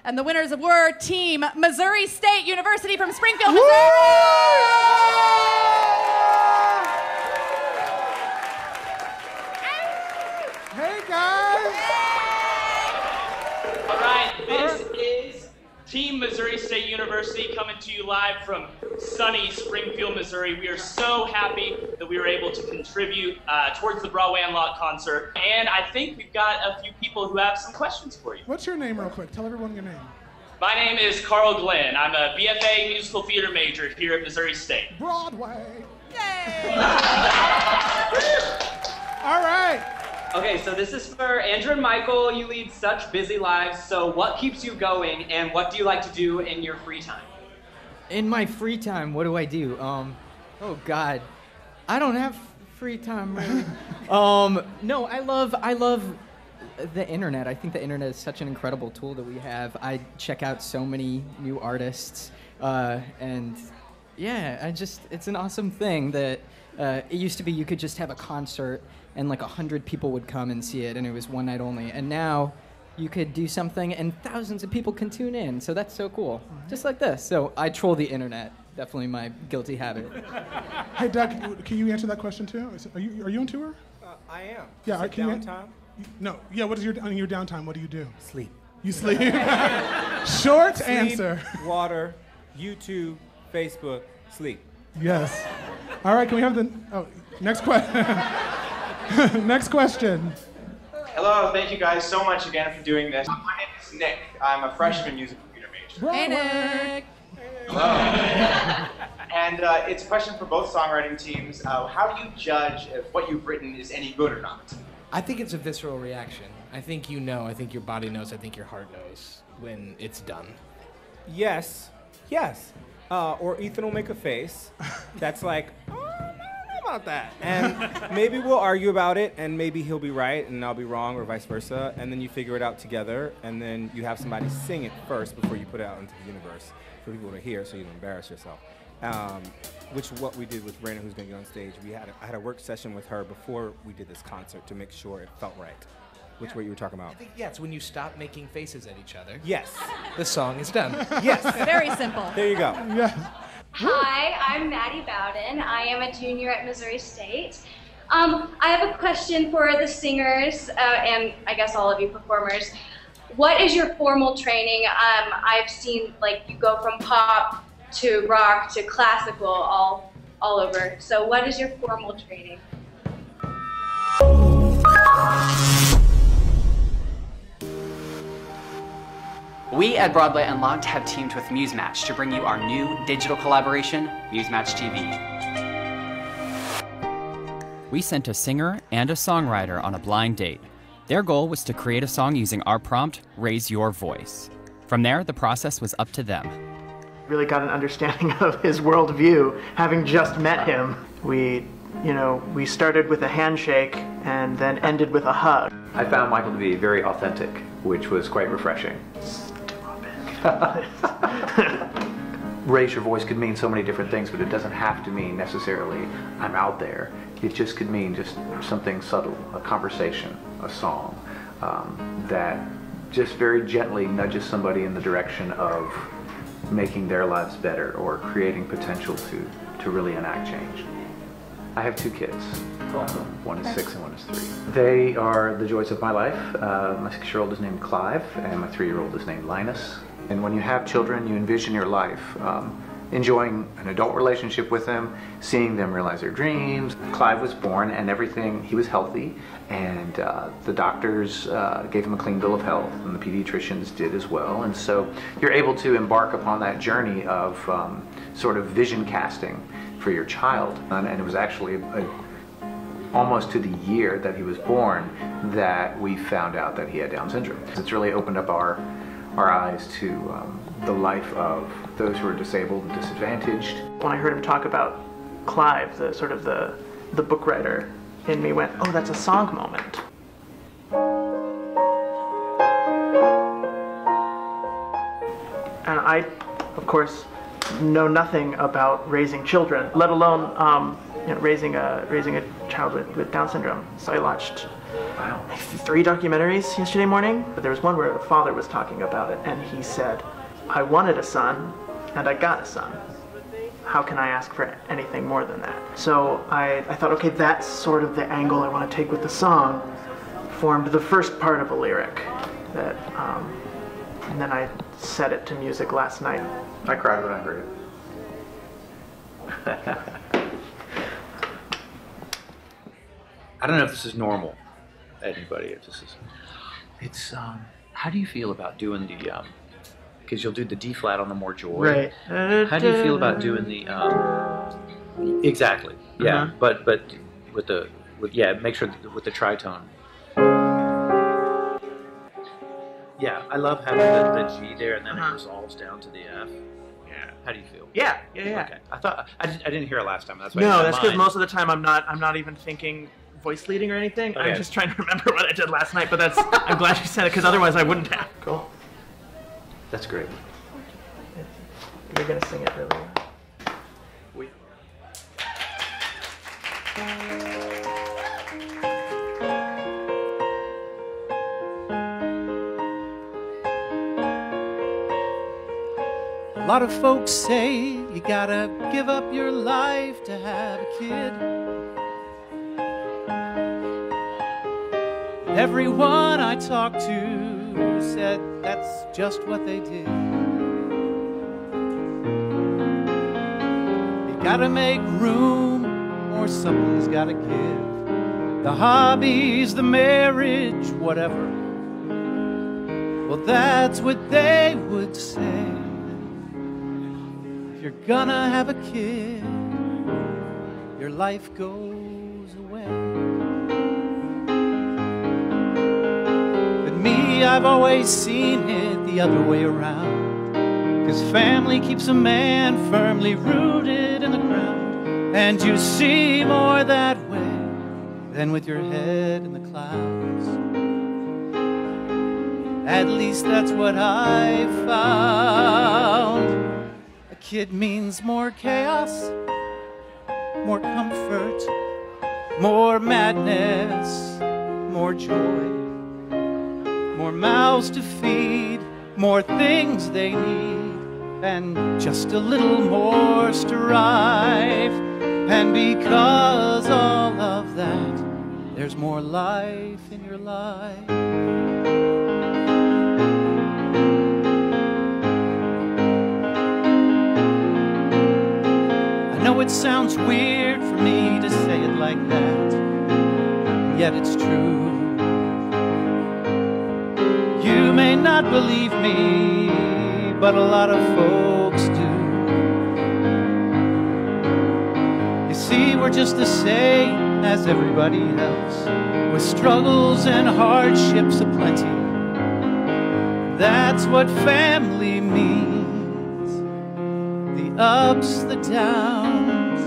And the winners were Team Missouri State University from Springfield, Missouri. Hey, guys. All right, this is Team Missouri State University coming to you live from sunny Springfield, Missouri. We are so happy that we were able to contribute towards the Broadway Unlocked concert. And I think we've got a few people who have some questions for you. What's your name real quick? Tell everyone your name. My name is Carl Glenn. I'm a BFA musical theater major here at Missouri State. Broadway. Yay! All right. Okay, so this is for Andrew and Michael. You lead such busy lives, so what keeps you going, and what do you like to do in your free time? In my free time, what do I do? Oh God, I don't have free time really. No, I love the internet. I think the internet is such an incredible tool that we have. I check out so many new artists, and yeah, it's an awesome thing that it used to be you could just have a concert and like 100 people would come and see it, and it was one night only. And now you could do something and thousands of people can tune in. So that's so cool. Just like this. So I troll the internet. Definitely my guilty habit. Hey, Doug, can you answer that question too? Are you on tour? I am. Yeah. Is it downtime? No. Yeah. What is on your downtime? What do you do? Sleep. You sleep. Short Sleep, answer. Water, YouTube, Facebook, sleep. Yes. All right. Can we have the next question? Next question. Hello, thank you guys so much again for doing this. My name is Nick. I'm a freshman musical theater major. Hey, Nick. Hello. And it's a question for both songwriting teams. How do you judge if what you've written is any good or not? I think it's a visceral reaction. I think you know, I think your body knows, I think your heart knows when it's done. Yes. Or Ethan will make a face that's like, oh, I don't know about that. And maybe we'll argue about it, and maybe he'll be right and I'll be wrong, or vice versa. And then you figure it out together, and then you have somebody sing it first before you put it out into the universe for people to hear, so you don't embarrass yourself. Which is what we did with Raina, who's going to get on stage. I had a work session with her before we did this concert to make sure it felt right. Which what you were talking about? I think, yeah, it's when you stop making faces at each other. Yes. The song is done. Yes. Very simple. There you go. Yes. Hi, I'm Maddie Bowden. I am a junior at Missouri State. I have a question for the singers and I guess all of you performers. What is your formal training? I've seen like you go from pop to rock to classical all over. So what is your formal training? We at Broadway Unlocked have teamed with MuseMatch to bring you our new digital collaboration, MuseMatch TV. We sent a singer and a songwriter on a blind date. Their goal was to create a song using our prompt, Raise Your Voice. From there, the process was up to them. Really got an understanding of his worldview, having just met him. We started with a handshake and then ended with a hug. I found Michael to be very authentic, which was quite refreshing. Raise your voice could mean so many different things, but it doesn't have to mean necessarily I'm out there. It just could mean just something subtle, a conversation, a song, that just very gently nudges somebody in the direction of making their lives better or creating potential to really enact change. I have two kids. One is 6 and one is 3. They are the joys of my life. My 6-year-old is named Clive and my 3-year-old is named Linus. And when you have children, you envision your life enjoying an adult relationship with them, seeing them realize their dreams. Clive was born and everything, he was healthy, and the doctors gave him a clean bill of health, and the pediatricians did as well. And so you're able to embark upon that journey of sort of vision casting for your child. And it was actually almost to the year that he was born that we found out that he had Down syndrome. It's really opened up our eyes to the life of those who are disabled and disadvantaged. When I heard him talk about Clive, the book writer in me went, oh, that's a song moment. And I, of course, know nothing about raising children, let alone raising a child with Down syndrome. So I watched 3 documentaries yesterday morning, but there was one where the father was talking about it, and he said, I wanted a son, and I got a son. How can I ask for anything more than that? So I thought, okay, that's sort of the angle I want to take with the song. Formed the first part of a lyric that, and then I set it to music last night. I cried when I heard it. I don't know if this is normal, anybody. If this is, it's. How do you feel about doing the? Because you'll do the D flat on the more joy. Right. How do you feel about doing the? Exactly. Yeah. But with the make sure with the tritone. Yeah, I love having the G there, and then it resolves down to the F. Yeah. How do you feel? Yeah. Okay. I thought I didn't hear it last time. That's why. No, that's because most of the time I'm not even thinking voice leading or anything. Okay. I'm just trying to remember what I did last night. But I'm glad you said it, because otherwise I wouldn't have. Cool. That's great. You're gonna sing it really well. A lot of folks say you gotta give up your life to have a kid. Everyone I talked to said that's just what they did. You gotta make room or something's gotta give. The hobbies, the marriage, whatever. Well, that's what they would say. If you're gonna have a kid, your life goes away. But me, I've always seen it the other way around. 'Cause family keeps a man firmly rooted in the ground. And you see more that way than with your head in the clouds. At least that's what I found. A kid means more chaos, more comfort, more madness, more joy, more mouths to feed, more things they need, and just a little more strife. And because all of that, there's more life in your life. I know it sounds weird for me to say it like that, yet it's true. You may not believe me, but a lot of folks do. You see, we're just the same as everybody else, with struggles and hardships aplenty. That's what family means. The ups, the downs,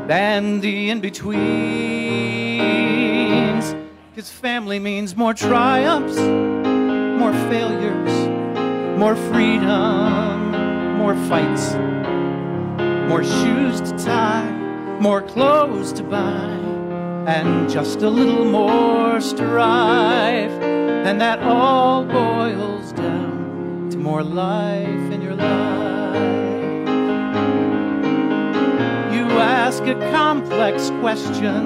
and the in-betweens. 'Cause family means more triumphs, more failures, more freedom, more fights, more shoes to tie, more clothes to buy, and just a little more strife. And that all boils down to more life in your life. You ask a complex question,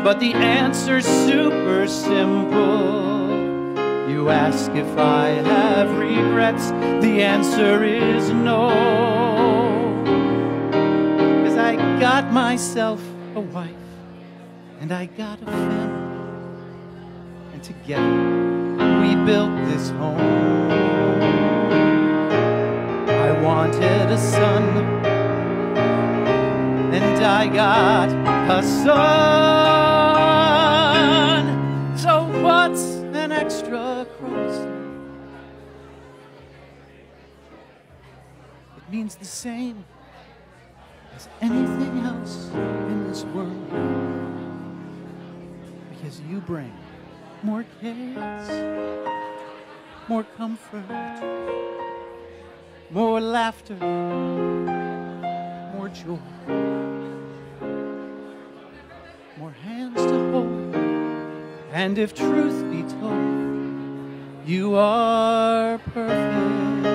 but the answer's super simple. You ask if I have regrets, the answer is no. 'Cause I got myself a wife, and I got a family, and together we built this home. I wanted a son, and I got a son. So what's an extra cross? It means the same as anything else in this world, because you bring more chaos, more comfort, more laughter, more joy. more hands to hold. And if truth be told, you are perfect.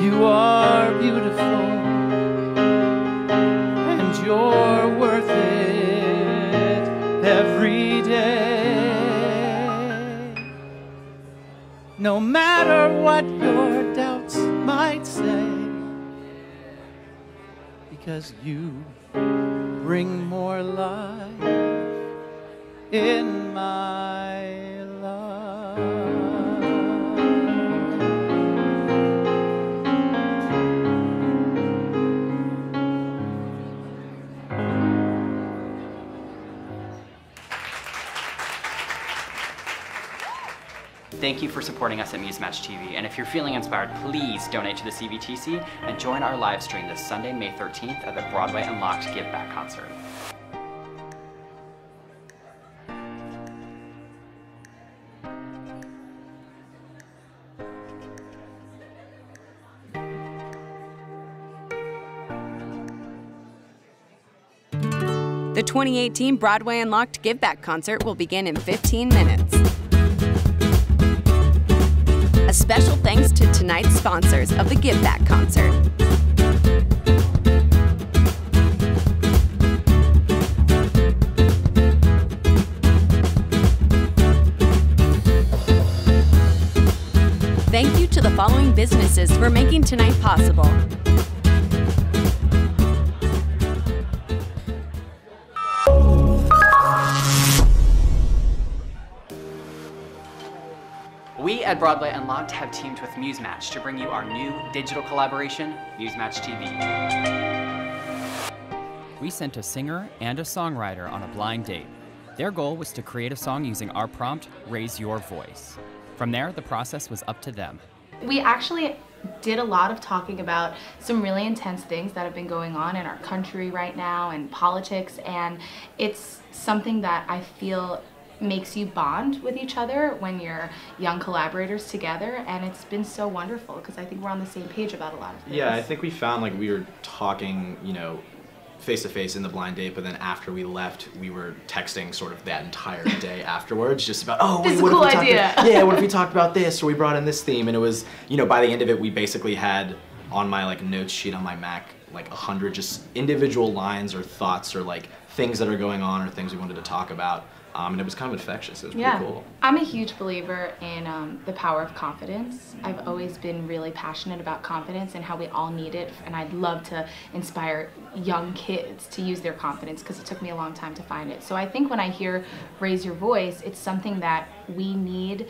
You are beautiful. And you're worth it every day. No matter what your doubts might say, because you bring more life in my life. Thank you for supporting us at MuseMatch TV, and if you're feeling inspired, please donate to the CVTC and join our live stream this Sunday, May 13th at the Broadway Unlocked Give Back concert. The 2018 Broadway Unlocked Give Back concert will begin in 15 minutes. A special thanks to tonight's sponsors of the Give Back concert. Thank you to the following businesses for making tonight possible. We at Broadway Unlocked have teamed with MuseMatch to bring you our new digital collaboration, MuseMatch TV. We sent a singer and a songwriter on a blind date. Their goal was to create a song using our prompt, Raise Your Voice. From there, the process was up to them. We actually did a lot of talking about some really intense things that have been going on in our country right now and politics, and it's something that I feel makes you bond with each other when you're young collaborators together, and it's been so wonderful because I think we're on the same page about a lot of things. Yeah, I think we found like we were talking, you know, face to face in the blind date, but then after we left, we were texting sort of that entire day afterwards, just about, oh, this wait, is what a cool if we idea. yeah, what if we talked about this, or we brought in this theme, and it was, you know, by the end of it, we basically had on my like notes sheet on my Mac like 100 just individual lines or thoughts or like things that are going on or things we wanted to talk about. And it was kind of infectious. It was pretty cool. I'm a huge believer in the power of confidence. I've always been really passionate about confidence and how we all need it, and I'd love to inspire young kids to use their confidence because it took me a long time to find it. So I think when I hear Raise Your Voice, it's something that we need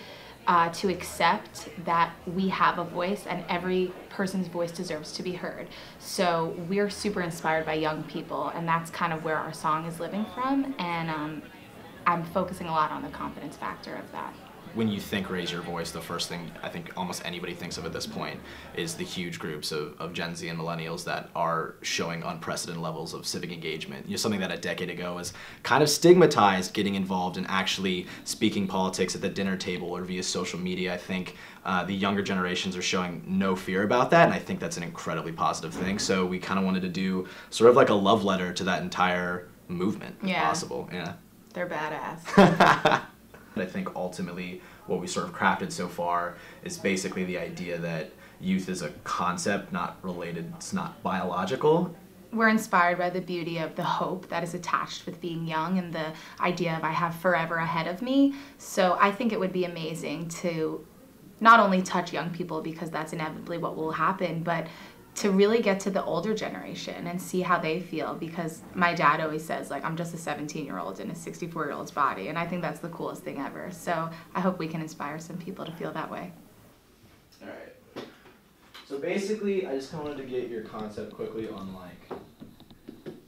to accept that we have a voice and every person's voice deserves to be heard. So we're super inspired by young people, and that's kind of where our song is living from, and I'm focusing a lot on the confidence factor of that. When you think Raise Your Voice, the first thing I think almost anybody thinks of at this point is the huge groups of Gen Z and millennials that are showing unprecedented levels of civic engagement. You know, something that a decade ago was kind of stigmatized, getting involved in actually speaking politics at the dinner table or via social media. I think the younger generations are showing no fear about that, and I think that's an incredibly positive thing. So we kind of wanted to do sort of like a love letter to that entire movement, if possible. Yeah. They're badass. I think ultimately what we sort of crafted so far is basically the idea that youth is a concept, not related, it's not biological. We're inspired by the beauty of the hope that is attached with being young and the idea of I have forever ahead of me. So I think it would be amazing to not only touch young people, because that's inevitably what will happen, but to really get to the older generation and see how they feel, because my dad always says, like, I'm just a 17-year-old in a 64-year-old's body, and I think that's the coolest thing ever. So I hope we can inspire some people to feel that way. All right. So basically, I just kind of wanted to get your concept quickly on, like,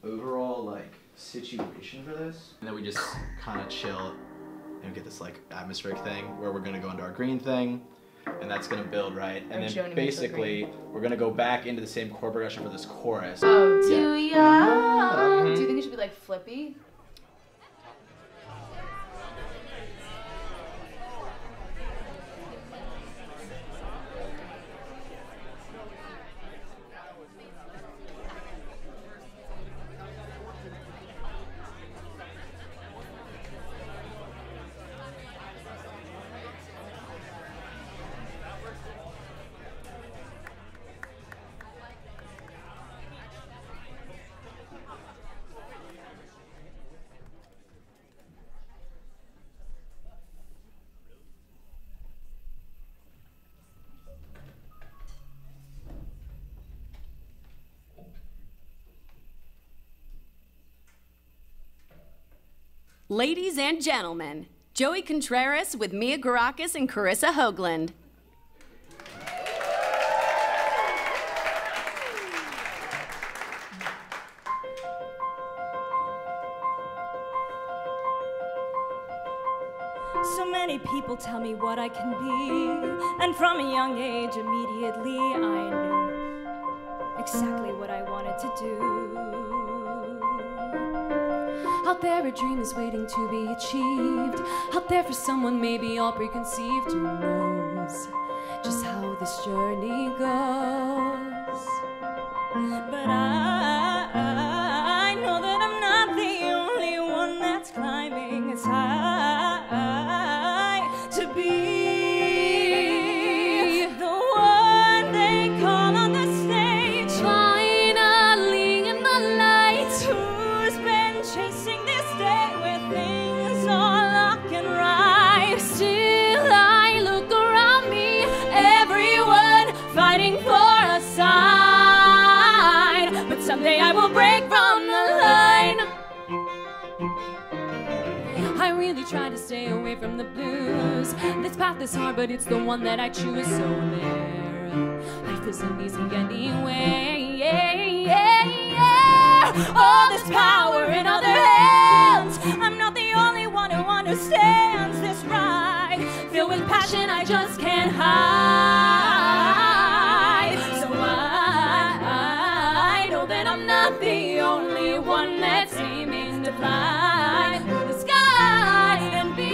overall, like, situation for this. And then we just kind of chill and get this, like, atmospheric thing where we're going to go into our green thing. And that's going to build, right? And then basically, we're going to go back into the same chord progression for this chorus. Oh, too young. Do you think it should be like flippy? Ladies and gentlemen, Joey Contreras with Mia Garakis and Carissa Hoagland. So many people tell me what I can be, and from a young age, immediately I knew exactly what I wanted to do. Out there a dream is waiting to be achieved, out there for someone maybe all preconceived. Who knows just how this journey goes? But I know that I'm not the only one that's climbing as high to be the one they call on the stage, finally in the light. Who's been chasing this day where things are looking right? Still I look around me, everyone fighting for a sign, but someday I will break from the line. I really try to stay away from the blues. This path is hard, but it's the one that I choose. So there, life isn't easy anyway. All this power in other hands. I'm not the only one who understands this ride. Filled with passion, I just can't hide. So I know that I'm not the only one that's aiming to fly the sky and be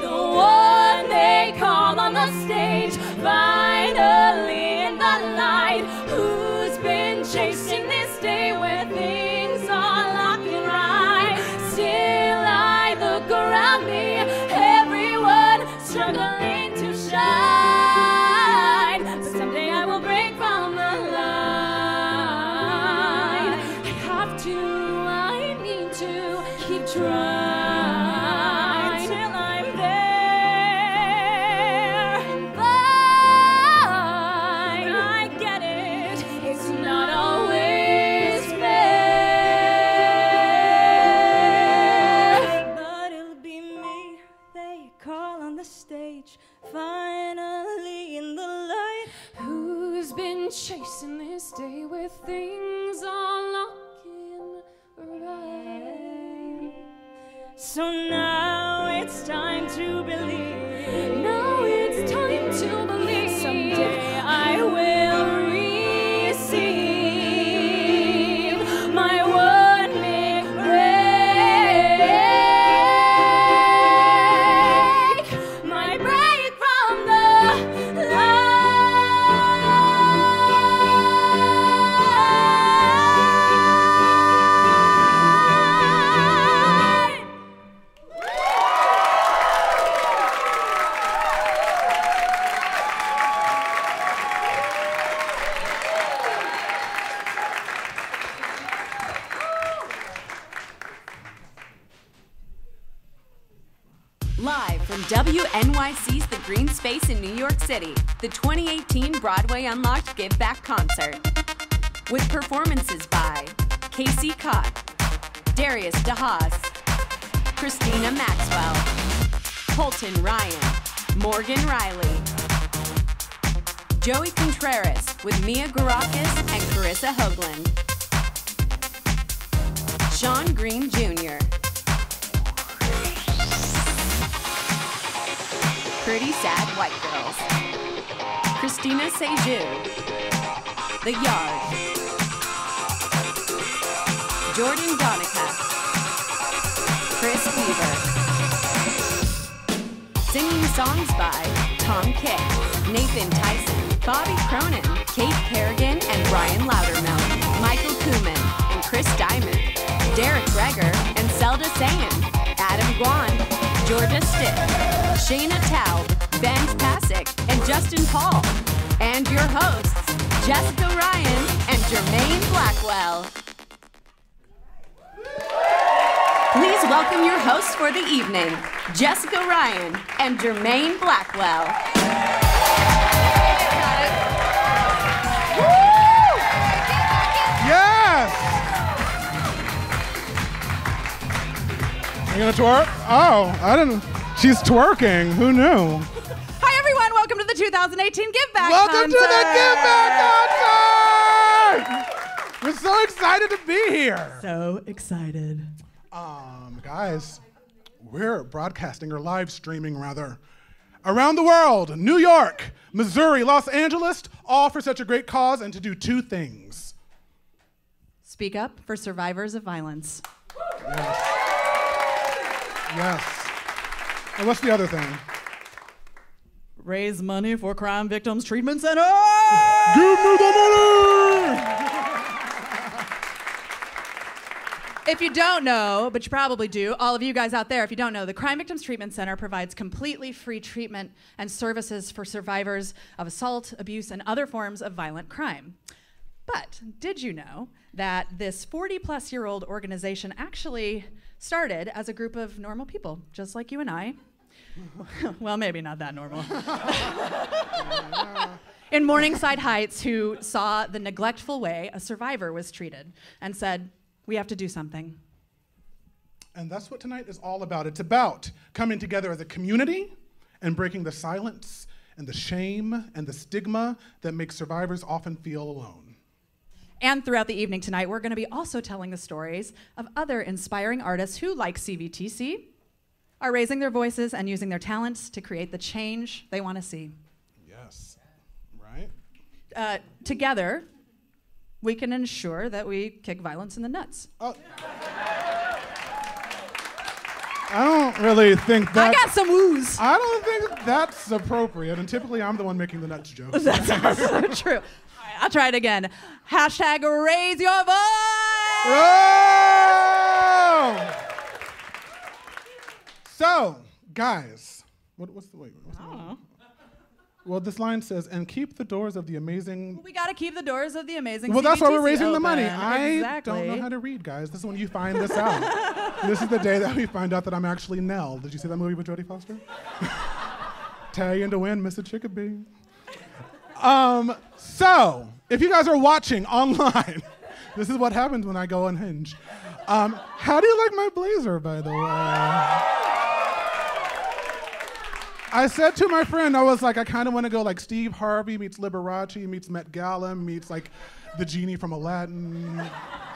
the one they call on the stage, finally in the light. Who's been chasing this day where things are looking right? Still I look around me, everyone struggling to shine, but someday I will break from the line. I need to keep trying till I'm there and fine. I get it, it's not always fair, but it'll be me they call on the stage, finally in the light. Who's been chasing this day where things are looking right? So now it's time to believe. Now it's time to believe. Someday I will receive my one big break, my break from the line. Live from WNYC's The Green Space in New York City, the 2018 Broadway Unlocked Give Back Concert. With performances by Casey Cott, Darius DeHaas, Christina Maxwell, Colton Ryan, Morgan Riley, Joey Contreras with Mia Garakis and Carissa Hoagland, Sean Green Jr., Pretty Sad White Girls, Christina Seju, The Yard, Jordan Donica, Chris Weaver. Singing songs by Tom Kick, Nathan Tyson, Bobby Cronin, Kate Kerrigan and Brian Loudermilk, Michael Kuhlman and Chris Diamond, Derek Greger and Zelda Sayan, Adam Guan, Georgia Stitt, Shayna Taub, Ben Pasick, and Justin Paul. And your hosts, Jessica Ryan and Jermaine Blackwell. Please welcome your hosts for the evening, Jessica Ryan and Jermaine Blackwell. Yes! You gonna twerk? Oh, I didn't. She's twerking. Who knew? Hi, everyone. Welcome to the 2018 Give Back Welcome Concert. to the Give Back Concert! We're so excited to be here. So excited. Guys, we're broadcasting or live streaming rather around the world, New York, Missouri, Los Angeles, all for such a great cause and to do two things. Speak up for survivors of violence. Yes. And what's the other thing? Raise money for Crime Victims Treatment Center. Give me the money! If you don't know, but you probably do, all of you guys out there, if you don't know, the Crime Victims Treatment Center provides completely free treatment and services for survivors of assault, abuse, and other forms of violent crime. But did you know that this 40-plus-year-old organization actually started as a group of normal people, just like you and I? Well, maybe not that normal. In Morningside Heights, who saw the neglectful way a survivor was treated and said, we have to do something. And that's what tonight is all about. It's about coming together as a community and breaking the silence and the shame and the stigma that makes survivors often feel alone. And throughout the evening tonight, we're going to be also telling the stories of other inspiring artists who, like CVTC, are raising their voices and using their talents to create the change they want to see. Yes, right? Together, we can ensure that we kick violence in the nuts. I don't really think that. I got some woos. I don't think that's appropriate, and typically I'm the one making the nuts jokes. That's also true. All right, I'll try it again. Hashtag raise your voice. Oh! So, guys, what's the line? Well, this line says, and keep the doors of the amazing... We got to keep the doors of the amazing Well, that's why we're CVTC raising the open. money. Exactly. I don't know how to read, guys. This is when you find this out. This is the day that we find out that I'm actually Nell. Did you see that movie with Jodie Foster? Tay to win, Mr. Chickabee. So, if you guys are watching online, this is what happens when I go unhinged. How do you like my blazer, by the way? I said to my friend, I was like, I kind of want to go like Steve Harvey meets Liberace meets Met Gala meets like the genie from Aladdin.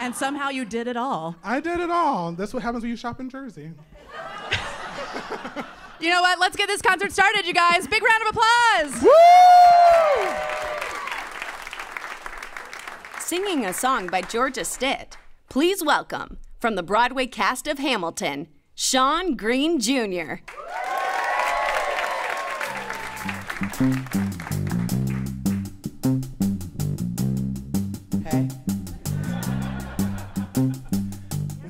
And somehow you did it all. I did it all. That's what happens when you shop in Jersey. You know what? Let's get this concert started, you guys. Big round of applause. Woo! Singing a song by Georgia Stitt, please welcome, from the Broadway cast of Hamilton, Sean Green Jr. Hey.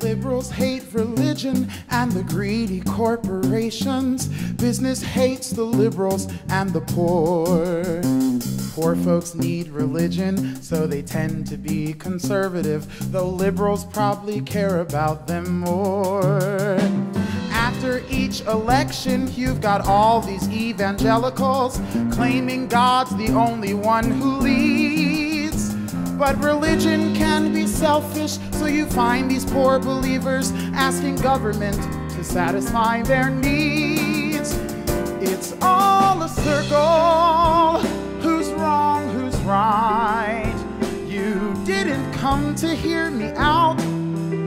Liberals hate religion and the greedy corporations. Business hates the liberals and the poor. Poor folks need religion, so they tend to be conservative, though liberals probably care about them more. After each election, you've got all these evangelicals claiming God's the only one who leads. But religion can be selfish, so you find these poor believers asking government to satisfy their needs. It's all a circle. Who's wrong, who's right? You didn't come to hear me out.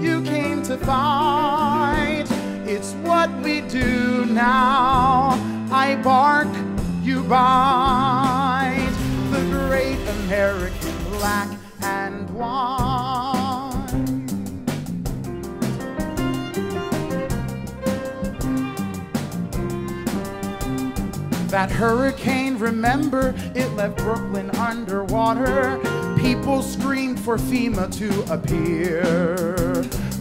You came to fight. It's what we do now. I bark, you bite. The great American black and white. That hurricane, remember, it left Brooklyn underwater. People screamed for FEMA to appear.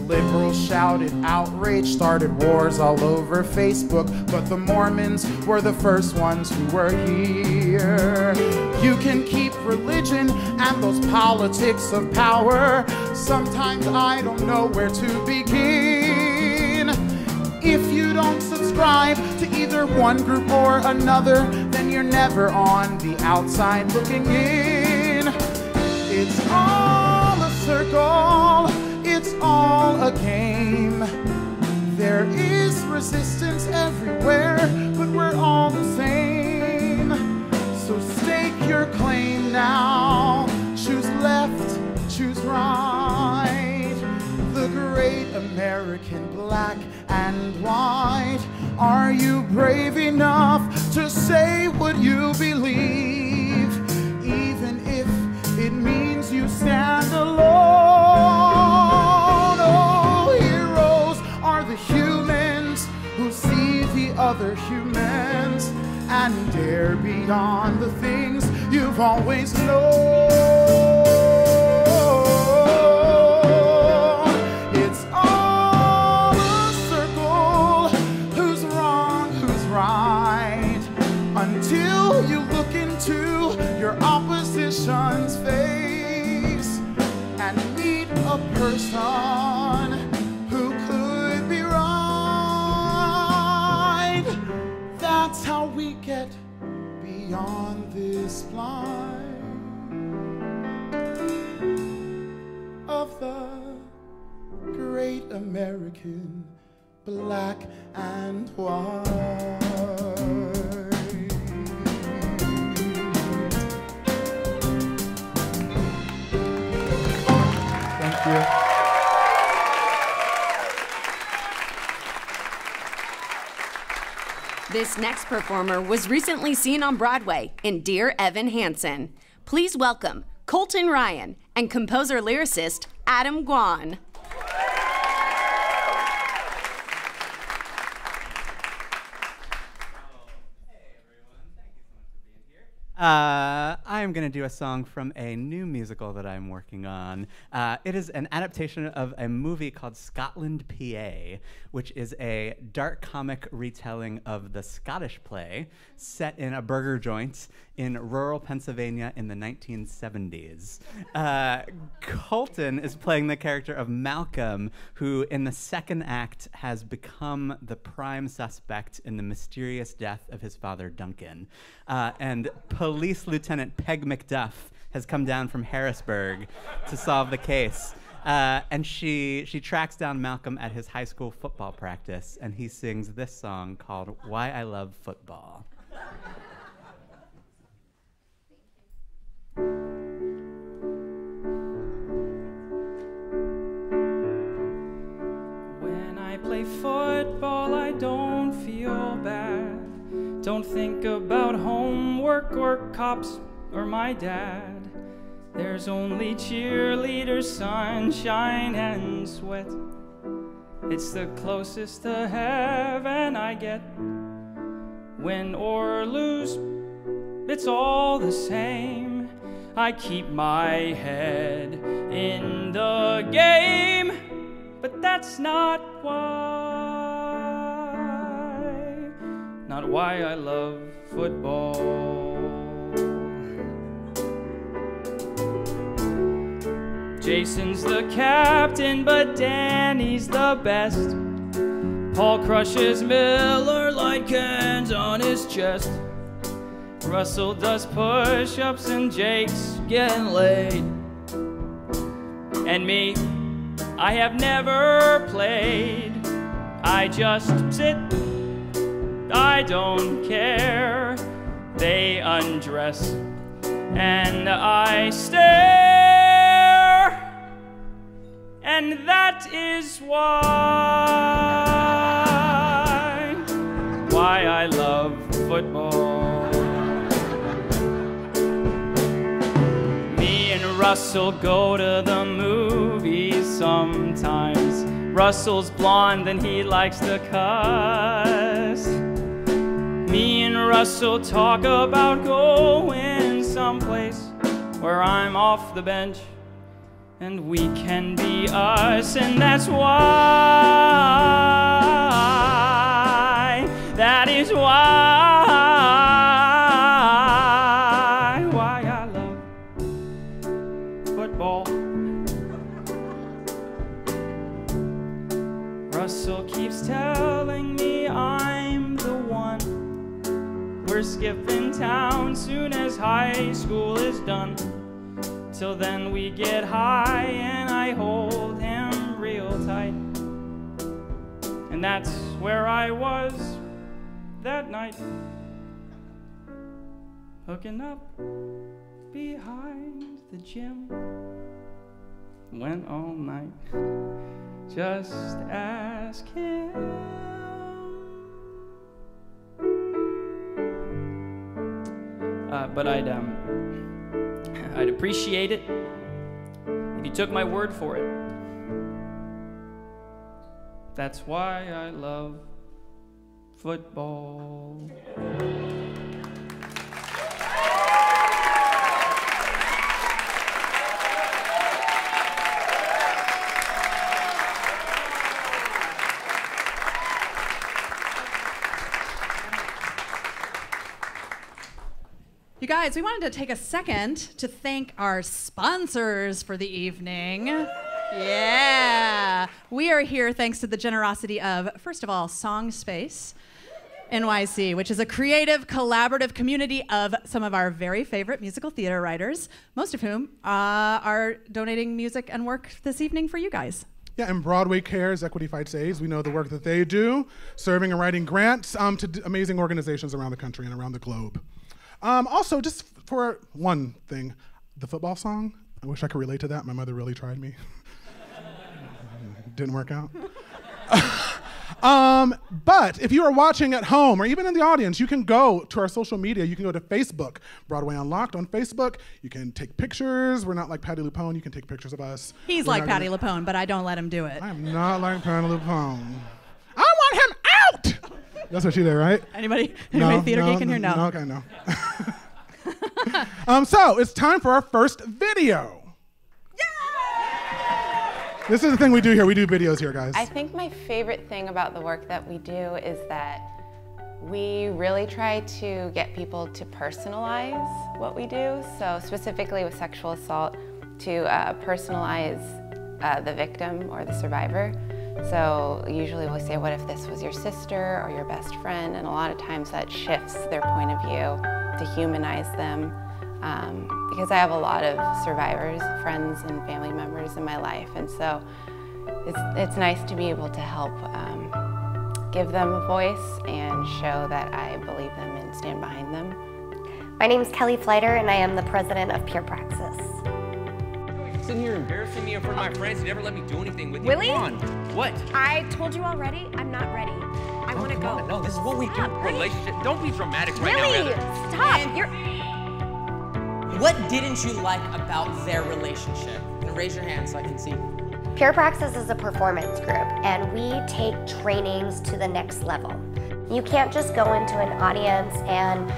Liberals shouted outrage, started wars all over Facebook, but the Mormons were the first ones who were here. You can keep religion and those politics of power. Sometimes I don't know where to begin. If you don't subscribe to either one group or another, then you're never on the outside looking in. It's all a circle. It's all a game. There is resistance everywhere, but we're all the same. So stake your claim now. Choose left, choose right. The great American black and white. Are you brave enough to say what you believe, even if it means you stand alone? Oh, heroes are the humans who see the other humans and dare beyond the things you've always known. It's all a circle, who's wrong, who's right, until you look into your opposition's face and meet a person who could be right. That's how we get beyond this blind of the great American black and white. Thank you. This next performer was recently seen on Broadway in Dear Evan Hansen. Please welcome Colton Ryan and composer-lyricist Adam Guan. I'm going to do a song from a new musical that I'm working on. It is an adaptation of a movie called Scotland, PA, which is a dark comic retelling of the Scottish play set in a burger joint in rural Pennsylvania in the 1970s. Colton is playing the character of Malcolm, who in the second act has become the prime suspect in the mysterious death of his father, Duncan. And Police Lieutenant Peg Macduff has come down from Harrisburg to solve the case. And she tracks down Malcolm at his high school football practice, and he sings this song called Why I Love Football. When I play football, I don't feel bad. Don't think about homework or cops or my dad. There's only cheerleaders, sunshine, and sweat. It's the closest to heaven I get. Win or lose, it's all the same. I keep my head in the game, but that's not why I love football. Jason's the captain, but Danny's the best. Paul crushes Miller like cans on his chest. Russell does push-ups and Jake's getting laid. And me, I have never played. I just sit, I don't care. They undress and I stare. And that is why I love football. Me and Russell go to the movies sometimes. Russell's blonde and he likes to cuss. Me and Russell talk about going someplace where I'm off the bench and we can be us, and that's why, that is why I love football. Russell keeps telling me I'm the one. We're skipping town soon as high school is done. Till then we get high and I hold him real tight. And And that's where I was that night, hooking up behind the gym. Went all night, just ask him. But I'd appreciate it if you took my word for it. That's why I love football. You guys, we wanted to take a second to thank our sponsors for the evening. Yeah. We are here thanks to the generosity of, first of all, Song Space NYC, which is a creative, collaborative community of some of our very favorite musical theater writers, most of whom are donating music and work this evening for you guys. Yeah, and Broadway Cares, Equity Fights AIDS. We know the work that they do, serving and writing grants to amazing organizations around the country and around the globe. Also, just for one thing, the football song, I wish I could relate to that. My mother really tried me. Didn't work out. But if you are watching at home or even in the audience, you can go to our social media. You can go to Facebook, Broadway Unlocked on Facebook. You can take pictures. We're not like Patti LuPone. You can take pictures of us. He's like Patti LuPone, but I don't let him do it. I'm not like Patti LuPone. I want him out! That's what she did, right? Anybody No, theater no, geek in here? No. Okay, no. So it's time for our first video. This is the thing we do here. We do videos here, guys. I think my favorite thing about the work that we do is that we really try to get people to personalize what we do. So specifically with sexual assault, to personalize the victim or the survivor. So usually we'll say, what if this was your sister or your best friend? And a lot of times that shifts their point of view to humanize them. Because I have a lot of survivors, friends and family members in my life. And so it's nice to be able to help give them a voice and show that I believe them and stand behind them. My name is Kelly Fleiter and I am the president of Pure Praxis. Sitting here embarrassing me in front of my friends. You never let me do anything with you. Willie? Come on. What? I told you already, I'm not ready. I want to go. On. No, this is what we do. Relationship. Don't be dramatic right Willie, now, Heather. stop. What didn't you like about their relationship? And raise your hand so I can see. Pure Praxis is a performance group, and we take trainings to the next level. You can't just go into an audience and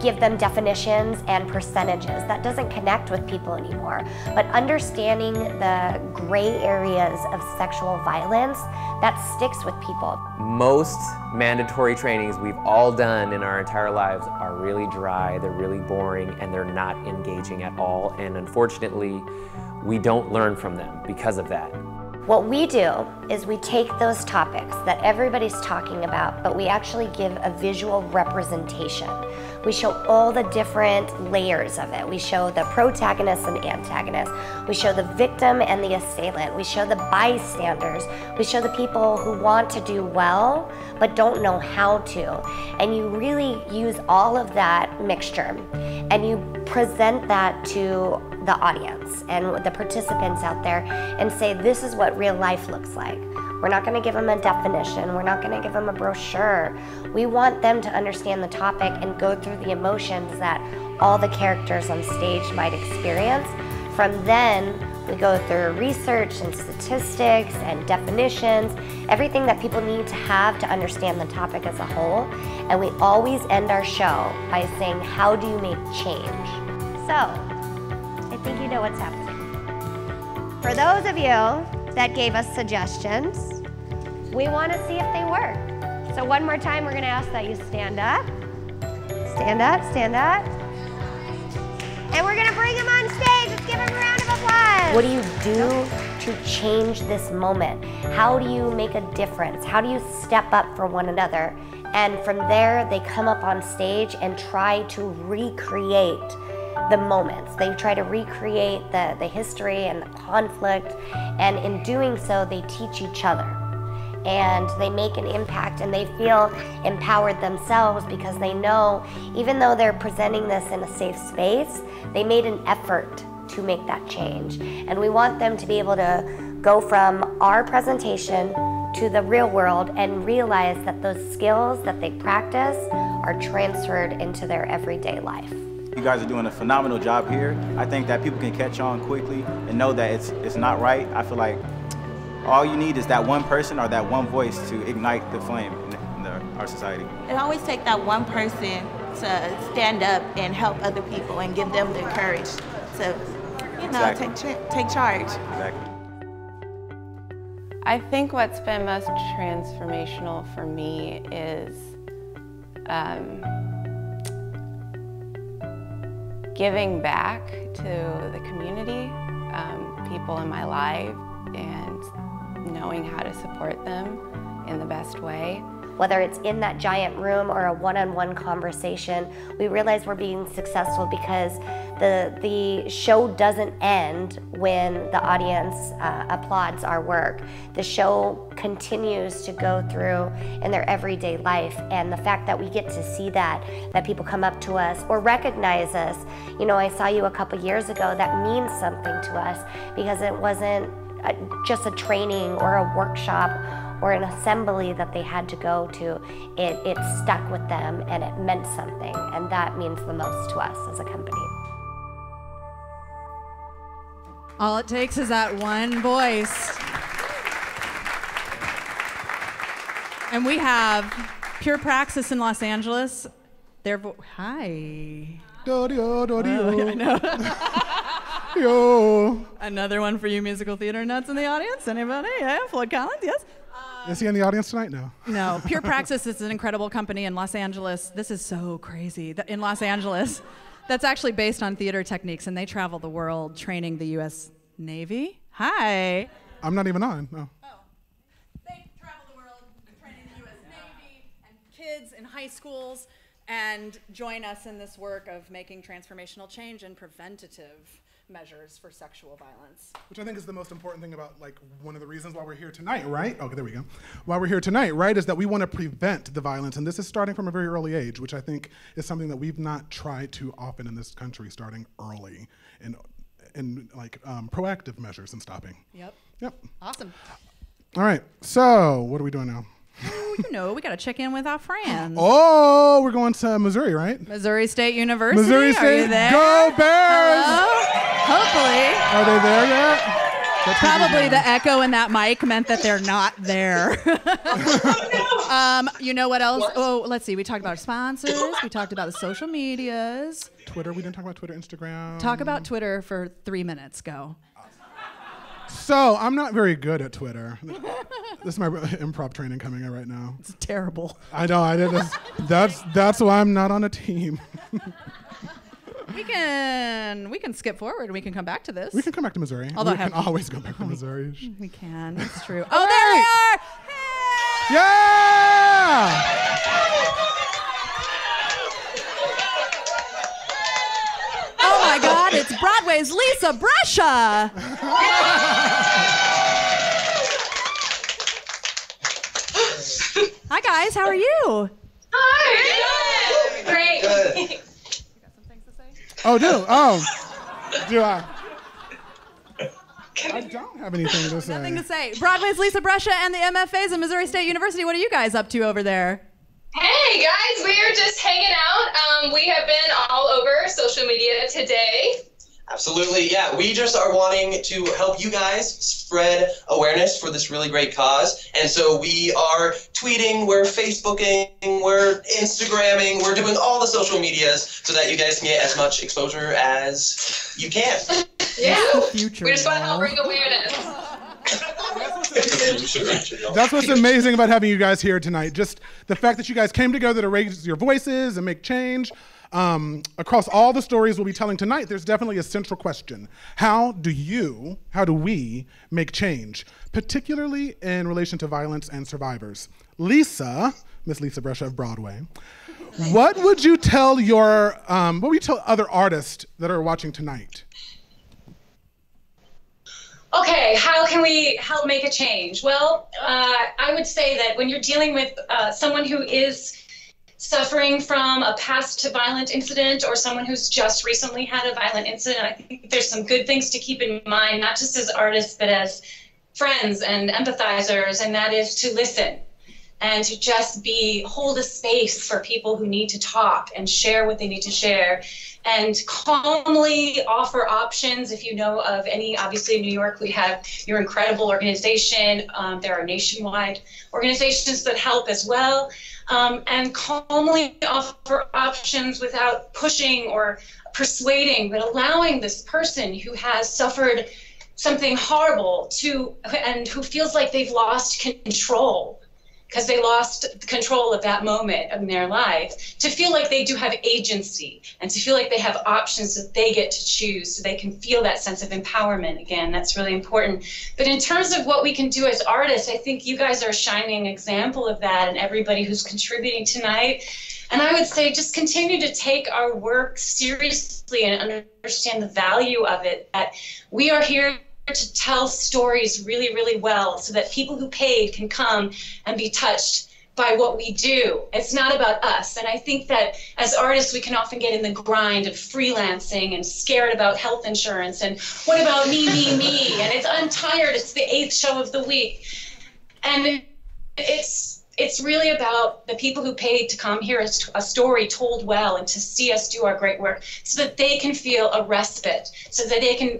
give them definitions and percentages. That doesn't connect with people anymore. But understanding the gray areas of sexual violence, that sticks with people. Most mandatory trainings we've all done in our entire lives are really dry, they're really boring, and they're not engaging at all. And unfortunately, we don't learn from them because of that. What we do is we take those topics that everybody's talking about, but we actually give a visual representation. We show all the different layers of it. We show the protagonist and antagonist. We show the victim and the assailant. We show the bystanders. We show the people who want to do well, but don't know how to. And you really use all of that mixture, and you present that to the audience and the participants out there and say, this is what real life looks like. We're not going to give them a definition. We're not going to give them a brochure. We want them to understand the topic and go through the emotions that all the characters on stage might experience. From then, we go through research and statistics and definitions, everything that people need to have to understand the topic as a whole. And we always end our show by saying, how do you make change? So, I think you know what's happening. For those of you that gave us suggestions, we want to see if they work. So one more time, we're going to ask that you stand up. Stand up, stand up. And we're going to bring them on stage. Let's give them a round of applause. What do you do to change this moment? How do you make a difference? How do you step up for one another? And from there, they come up on stage and try to recreate the moments. They try to recreate the history and the conflict, and in doing so, they teach each other. and they make an impact and they feel empowered themselves because they know, even though they're presenting this in a safe space, they made an effort to make that change. And we want them to be able to go from our presentation to the real world and realize that those skills that they practice are transferred into their everyday life. You guys are doing a phenomenal job here. I think that people can catch on quickly and know that it's not right. I feel like all you need is that one person or that one voice to ignite the flame in our society. It always takes that one person to stand up and help other people and give them the courage to, you know, take charge. Exactly. I think what's been most transformational for me is giving back to the community, people in my life, and knowing how to support them in the best way. Whether it's in that giant room or a one-on-one conversation, we realize we're being successful because the show doesn't end when the audience applauds our work. The show continues to go through in their everyday life, and the fact that we get to see that people come up to us or recognize us. You know, I saw you a couple years ago, that means something to us because it wasn't just a training or a workshop or an assembly that they had to go to. It stuck with them and it meant something, and that means the most to us as a company. All it takes is that one voice. And we have Pure Praxis in Los Angeles. Hi. I know. Yo. Another one for you musical theater nuts in the audience. Anybody? Yeah, Floyd Collins, yes. Is he in the audience tonight? No. No. Pure Praxis is an incredible company in Los Angeles. This is so crazy. In Los Angeles, that's actually based on theater techniques, and they travel the world training the U.S. Navy. Hi. I'm not even on. No. They travel the world training the U.S. Navy and kids in high schools, and join us in this work of making transformational change and preventative measures for sexual violence. Which I think is the most important thing about, like, one of the reasons why we're here tonight, right? Okay, there we go. Why we're here tonight, right, is that we want to prevent the violence, and this is starting from a very early age, which I think is something that we've not tried too often in this country, starting early and proactive measures and stopping. Yep. Awesome. All right, so what are we doing now? Oh, you know, we got to check in with our friends. Oh, we're going to Missouri, right? Missouri State University. Missouri State. Are you there? Go Bears! Hello? Hopefully. Are they there yet? Probably the echo in that mic meant that they're not there. You know what else? Oh, let's see. We talked about our sponsors. We talked about the social medias. Twitter. We didn't talk about Twitter, Instagram. Talk about Twitter for 3 minutes. Go. So I'm not very good at Twitter. This is my improv training coming in right now. It's terrible. I know. I did this. That's why I'm not on a team. We can skip forward. We can come back to this. We can come back to Missouri. Although we can always go back to Missouri. We can. It's true. Oh, there they are! Yeah! Oh my God! It's Broadway's Lisa Brescia. Hi guys, how are you? Hi. Good. Great. Good. Oh, do I? I don't have anything to say. Nothing to say. Broadway's Lisa Brescia and the MFAs at Missouri State University. What are you guys up to over there? Hey guys, we are just hanging out. We have been all over social media today. Absolutely, yeah. We just are wanting to help you guys spread awareness for this really great cause. And so we are tweeting, we're Facebooking, we're Instagramming, we're doing all the social medias so that you guys can get as much exposure as you can. Yeah, we just want to help bring awareness. That's what's amazing about having you guys here tonight. Just the fact that you guys came together to raise your voices and make change. Across all the stories we'll be telling tonight, there's definitely a central question. How do we make change, particularly in relation to violence and survivors? Lisa, Miss Lisa Brescia of Broadway, what would you tell other artists that are watching tonight? okay, how can we help make a change? Well, I would say that when you're dealing with someone who is suffering from a past violent incident or someone who's just recently had a violent incident, I think there's some good things to keep in mind, not just as artists, but as friends and empathizers, and that is to listen and to just hold a space for people who need to talk and share what they need to share, and calmly offer options. If you know of any, obviously in New York, we have your incredible organization. There are nationwide organizations that help as well. And calmly offer options without pushing or persuading, but allowing this person who has suffered something horrible and who feels like they've lost control, because they lost control of that moment in their life, to feel like they do have agency and to feel like they have options that they get to choose, so they can feel that sense of empowerment again. That's really important. But in terms of what we can do as artists, I think you guys are a shining example of that, and everybody who's contributing tonight. And I would say just continue to take our work seriously and understand the value of it, that we are here to tell stories really, really well, so that people who paid can come and be touched by what we do. It's not about us. And I think that as artists, we can often get in the grind of freelancing and scared about health insurance and what about me, and I'm tired, it's the 8th show of the week. And it's really about the people who paid to come hear a story told well and to see us do our great work, so that they can feel a respite, so that they can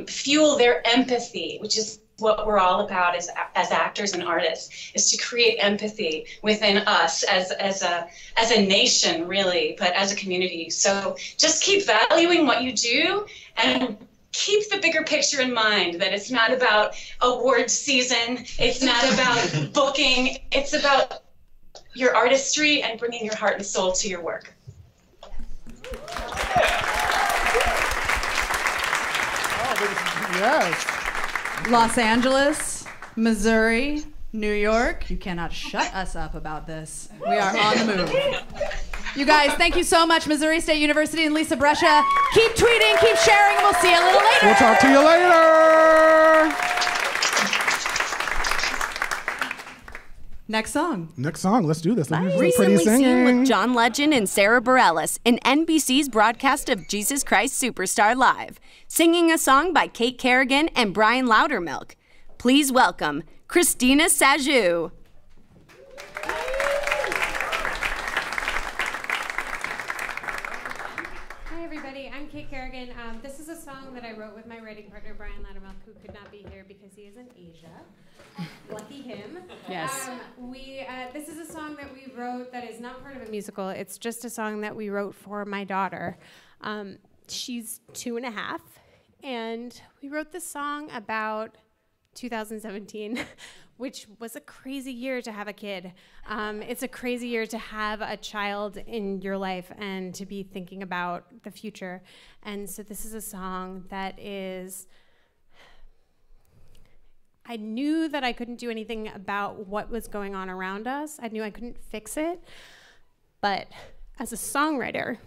fuel their empathy, which is what we're all about as actors and artists, is to create empathy within us as a nation, really, but as a community. So just keep valuing what you do and keep the bigger picture in mind, that it's not about award season, it's not about booking, it's about your artistry and bringing your heart and soul to your work. Yes. Los Angeles, Missouri, New York. You cannot shut us up about this. We are on the move. You guys, thank you so much, Missouri State University and Lisa Brescia. Keep tweeting, keep sharing, and we'll see you a little later. We'll talk to you later. Next song. Next song. Let's do this. Recently seen with John Legend and Sarah Bareilles in NBC's broadcast of Jesus Christ Superstar Live, singing a song by Kate Kerrigan and Brian Loudermilk. Please welcome Christina Sajou. Hi everybody, I'm Kate Kerrigan. This is a song that I wrote with my writing partner Brian Loudermilk, who could not be here because he is in Asia. Lucky him. Yes. This is a song that we wrote that is not part of a musical. It's just a song that we wrote for my daughter. She's 2.5, and we wrote this song about 2017, which was a crazy year to have a kid. It's a crazy year to have a child in your life and to be thinking about the future. And so this is a song that is... I knew that I couldn't do anything about what was going on around us. I knew I couldn't fix it. But as a songwriter,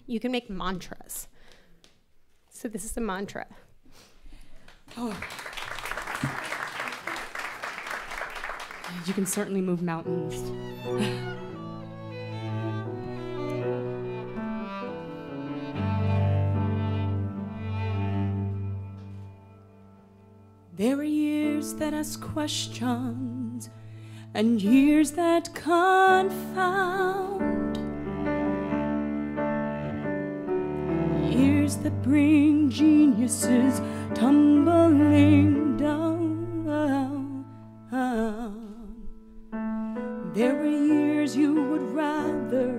you can make mantras. So this is a mantra. Oh. You can certainly move mountains. There are years that ask questions and years that confound. Years that bring geniuses tumbling down. There are years you would rather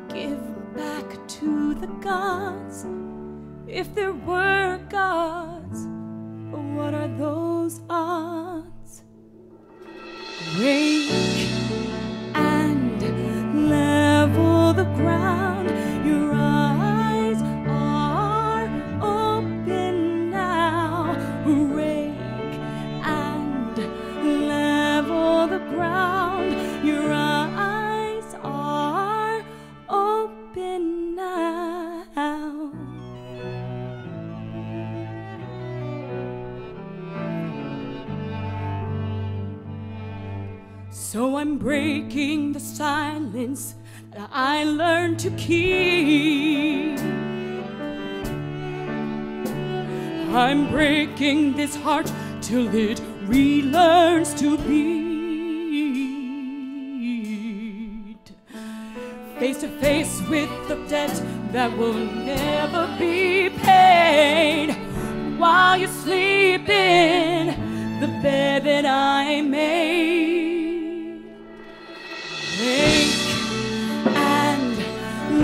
give back to the gods, if there were gods. But what are those odds? Break and level the ground. Your eyes are open now. Rake and level the ground. Your eyes are open now. So I'm breaking the silence that I learned to keep. I'm breaking this heart till it relearns to beat. Face to face with the debt that will never be paid, while you sleep in the bed that I made. Take and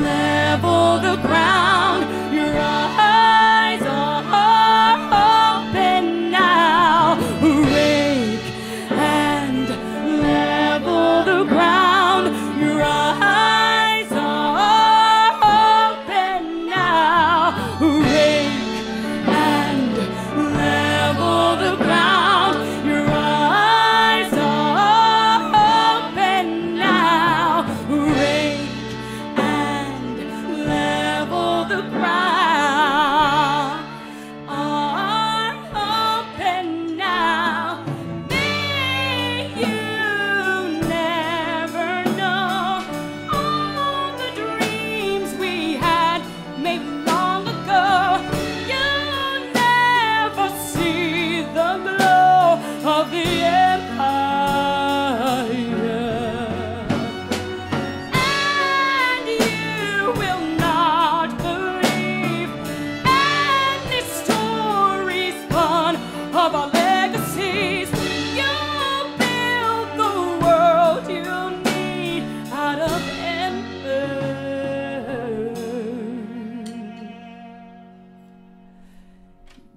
level the ground. Your eyes are open now. Rake and level the ground. Your eyes are open now. Rake and level the ground. Your eyes are open now. Rake and level the ground. Are open now. May you never know all the dreams we had made long ago. You'll never see the glow of the empire, and you will not believe any story spun of our legacies. You'll build the world you need out of embers.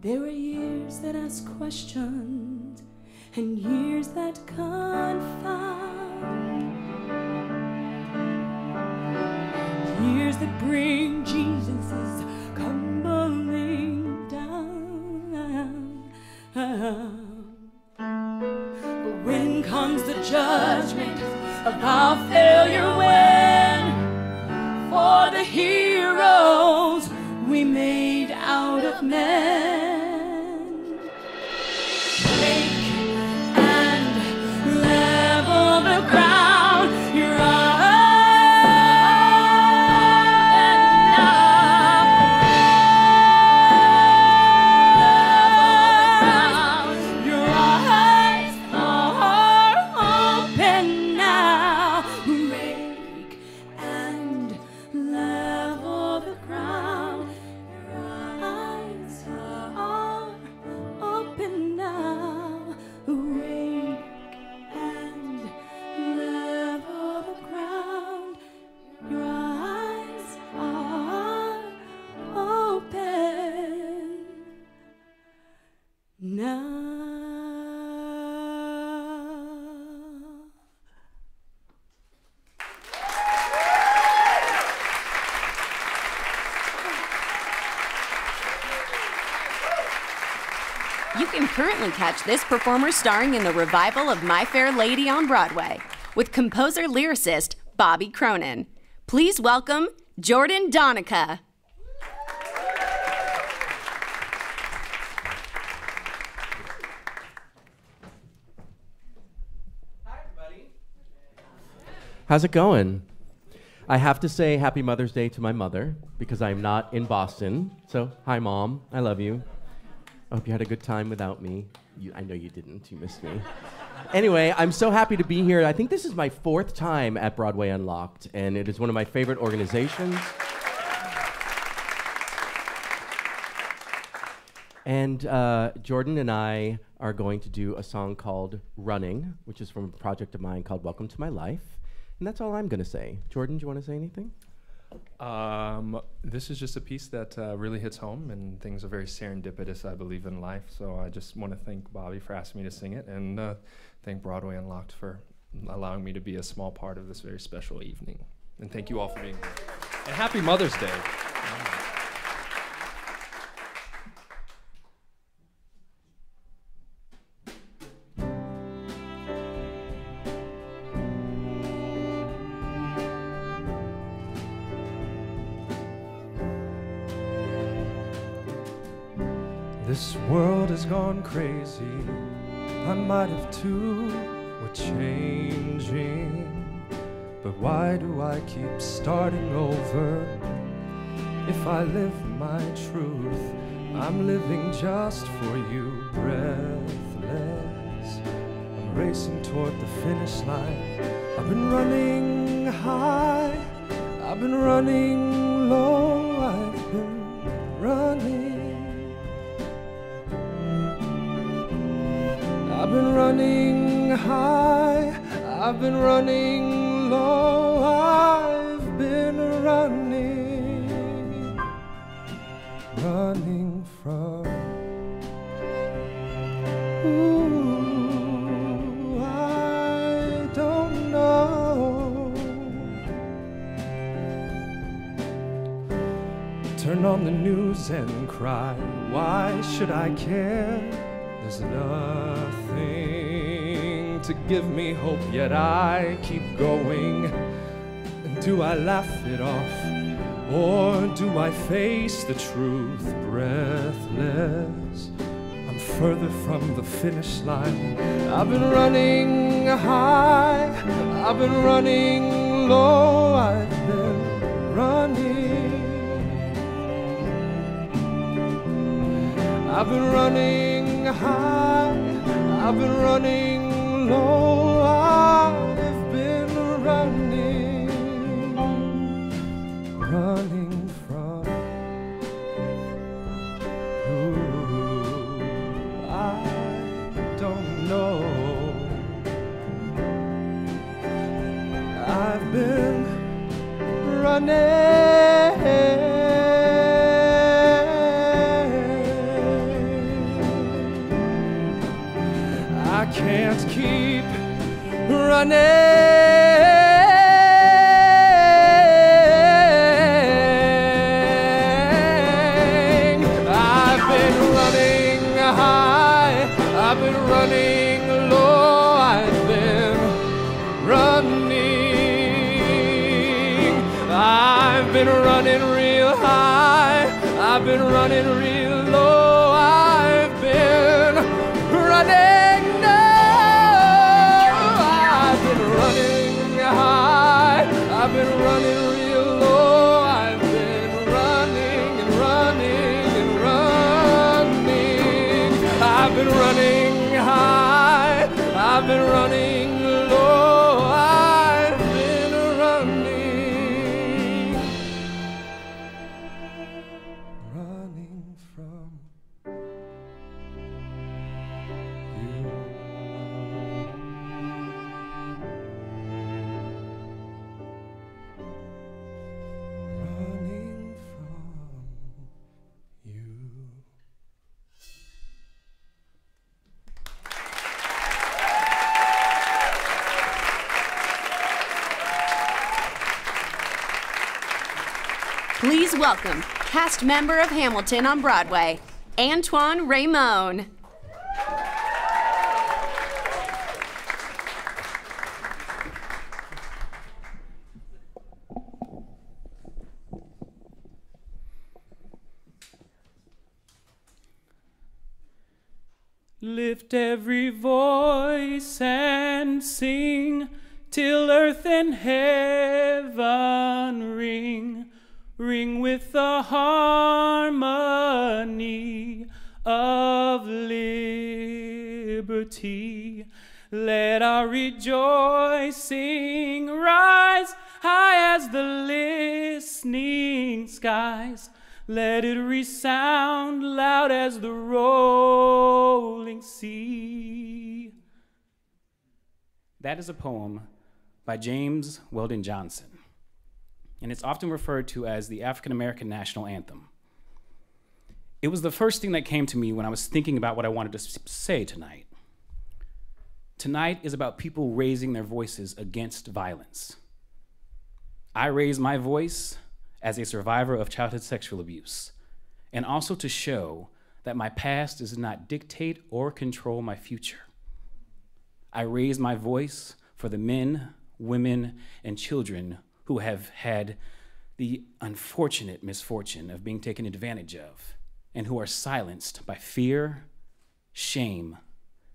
There are years that ask questions and years that confound, years that bring Jesus crumbling down. But when comes the judgment of our failure, when for the heroes we made out of men, take and level the ground. Your eyes are open now. Rake and level the ground. Your eyes are open now. Rake and level the ground. Your eyes are open now. You can currently catch this performer starring in the revival of My Fair Lady on Broadway with composer-lyricist Bobby Cronin. Please welcome Jordan Donica. How's it going? I have to say happy Mother's Day to my mother because I'm not in Boston. So, hi, Mom. I love you. I hope you had a good time without me. I know you didn't. You missed me. Anyway, I'm so happy to be here. I think this is my 4th time at Broadway Unlocked, and it is one of my favorite organizations. And Jordan and I are going to do a song called Running, which is from a project of mine called Welcome to My Life. And that's all I'm going to say. Jordan, do you want to say anything? This is just a piece that really hits home, and things are very serendipitous, I believe, in life. So I just want to thank Bobby for asking me to sing it, and thank Broadway Unlocked for allowing me to be a small part of this very special evening. And thank you all for being here. And happy Mother's Day. This world has gone crazy. I might have too. We're changing, but why do I keep starting over? If I live my truth, I'm living just for you, breathless. I'm racing toward the finish line. I've been running high, I've been running low, I've been running. I've been running high, I've been running low, I've been running, running from. Ooh, I don't know. Turn on the news and cry, why should I care? There's nothing to give me hope, yet I keep going. And do I laugh it off, or do I face the truth, breathless? I'm further from the finish line. I've been running high, I've been running low, I've been running. I've been running high, I've been running low, I've been running, running from. Ooh, I don't know. I've been running. I can't keep running. I've been running high, I've been running low, I've been running. I've been running real high, I've been running real low, I've been running. I've been running real low, I've been running and running and running. I've been running high, I've been running low, I've been running, running from you. Please welcome cast member of Hamilton on Broadway, Antoine Raymond. Lift every voice and sing till earth and heaven ring. Ring with the harmony of liberty. Let our rejoicing rise high as the listening skies. Let it resound loud as the rolling sea. That is a poem by James Weldon Johnson, and it's often referred to as the African American national anthem. It was the first thing that came to me when I was thinking about what I wanted to say tonight. Tonight is about people raising their voices against violence. I raise my voice as a survivor of childhood sexual abuse, and also to show that my past does not dictate or control my future. I raise my voice for the men, women, and children who have had the unfortunate misfortune of being taken advantage of, and who are silenced by fear, shame,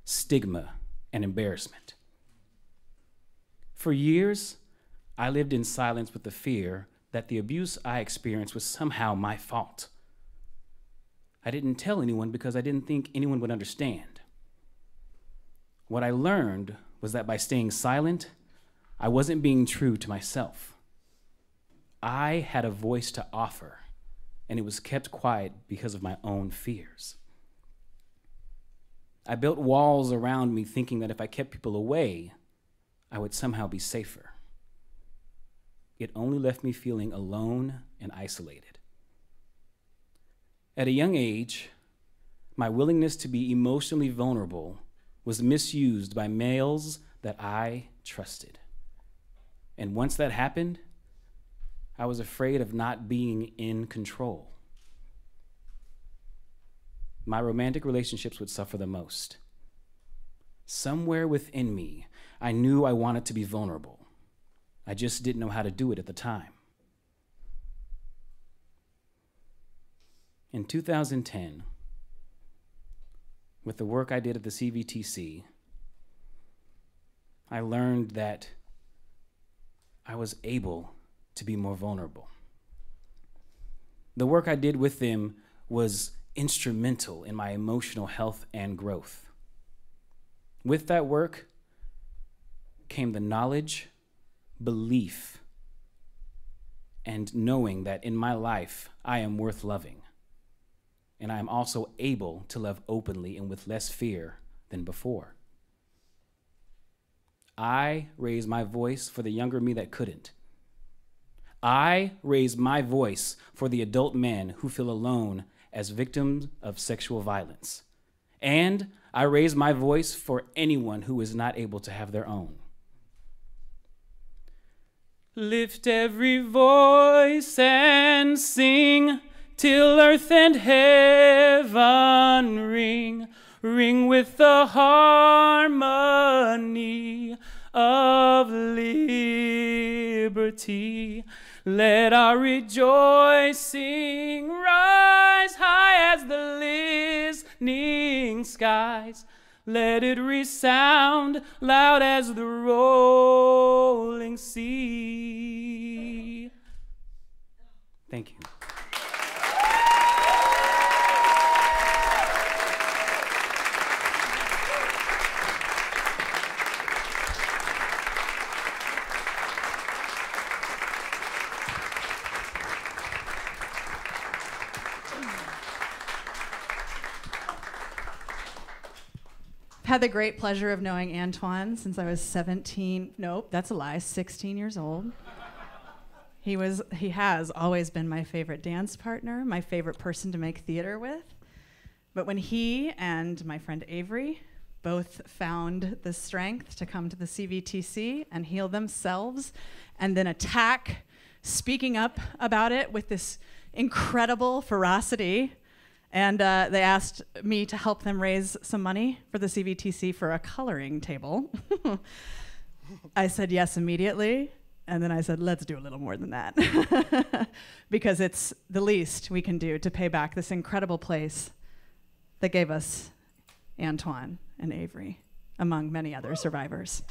stigma, and embarrassment. For years, I lived in silence with the fear that the abuse I experienced was somehow my fault. I didn't tell anyone because I didn't think anyone would understand. What I learned was that by staying silent, I wasn't being true to myself. I had a voice to offer, and it was kept quiet because of my own fears. I built walls around me thinking that if I kept people away, I would somehow be safer. It only left me feeling alone and isolated. At a young age, my willingness to be emotionally vulnerable was misused by males that I trusted. And once that happened, I was afraid of not being in control. My romantic relationships would suffer the most. Somewhere within me, I knew I wanted to be vulnerable. I just didn't know how to do it at the time. In 2010, with the work I did at the CVTC, I learned that I was able to be more vulnerable. The work I did with them was instrumental in my emotional health and growth. With that work came the knowledge, belief, and knowing that in my life I am worth loving. And I am also able to love openly and with less fear than before. I raised my voice for the younger me that couldn't. I raised my voice for the adult men who feel alone as victims of sexual violence. And I raised my voice for anyone who is not able to have their own. Lift every voice and sing till earth and heaven ring, ring with the harmony of liberty. Let our rejoicing rise high as the listening skies. Let it resound loud as the rolling sea. Thank you. Had the great pleasure of knowing Antoine since I was 16 years old. He has always been my favorite dance partner, my favorite person to make theater with. But when he and my friend Avery both found the strength to come to the CVTC and heal themselves and then attack, speaking up about it with this incredible ferocity, and they asked me to help them raise some money for the CVTC for a coloring table. I said yes immediately, and then I said, let's do a little more than that. Because it's the least we can do to pay back this incredible place that gave us Antoine and Avery, among many other survivors.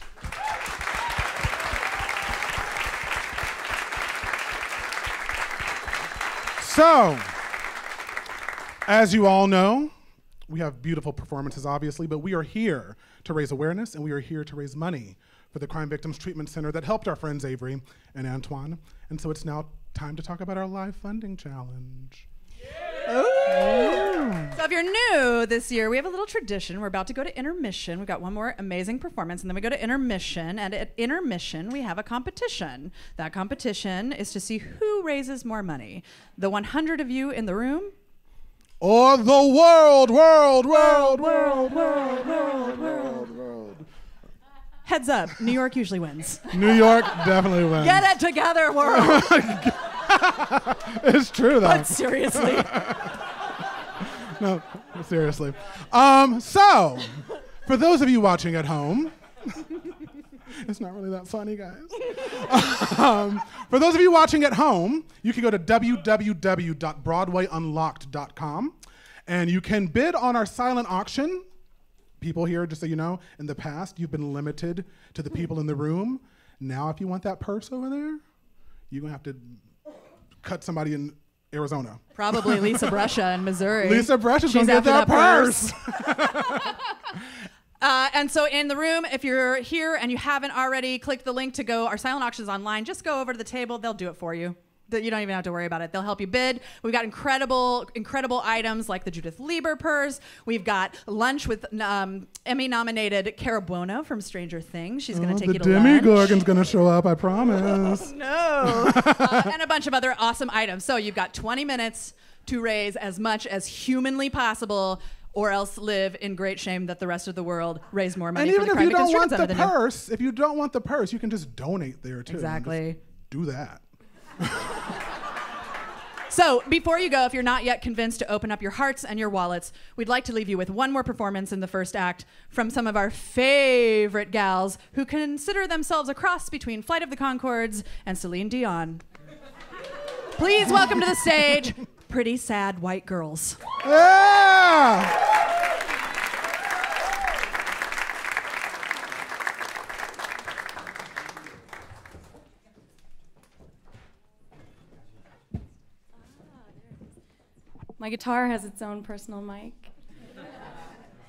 So, as you all know, we have beautiful performances, obviously, but we are here to raise awareness, and we are here to raise money for the Crime Victims Treatment Center that helped our friends Avery and Antoine. And so it's now time to talk about our live funding challenge. So if you're new this year, we have a little tradition. We're about to go to intermission. We've got one more amazing performance, and then we go to intermission. And at intermission, we have a competition. That competition is to see who raises more money. The 100 of you in the room, or the world. Heads up, New York usually wins. New York definitely wins. Get it together, world. It's true, though. But seriously. No, seriously. So, for those of you watching at home, it's not really that funny, guys. For those of you watching at home, you can go to www.broadwayunlocked.com, and you can bid on our silent auction. People here, just so you know, in the past, you've been limited to the people in the room. Now, if you want that purse over there, you're going to have to cut somebody in Arizona. Probably Lisa Brescia in Missouri. Lisa Brescia's going to get that purse. And so in the room, if you're here and you haven't already clicked the link to go, our silent auctions online, just go over to the table. They'll do it for you. You don't even have to worry about it. They'll help you bid. We've got incredible items like the Judith Lieber purse. We've got lunch with Emmy-nominated Cara Buono from Stranger Things. She's going to take you to lunch. The Demigorgon's going to show up, I promise. No. And a bunch of other awesome items. So you've got 20 minutes to raise as much as humanly possible, or else live in great shame that the rest of the world raise more money for the crime victims treatment center than you. If you don't want the purse, you can just donate there too. Exactly. Do that. So before you go, if you're not yet convinced to open up your hearts and your wallets, we'd like to leave you with one more performance in the first act from some of our favorite gals who consider themselves a cross between Flight of the Conchords and Celine Dion. Please welcome to the stage, Pretty Sad White Girls. Yeah! My guitar has its own personal mic.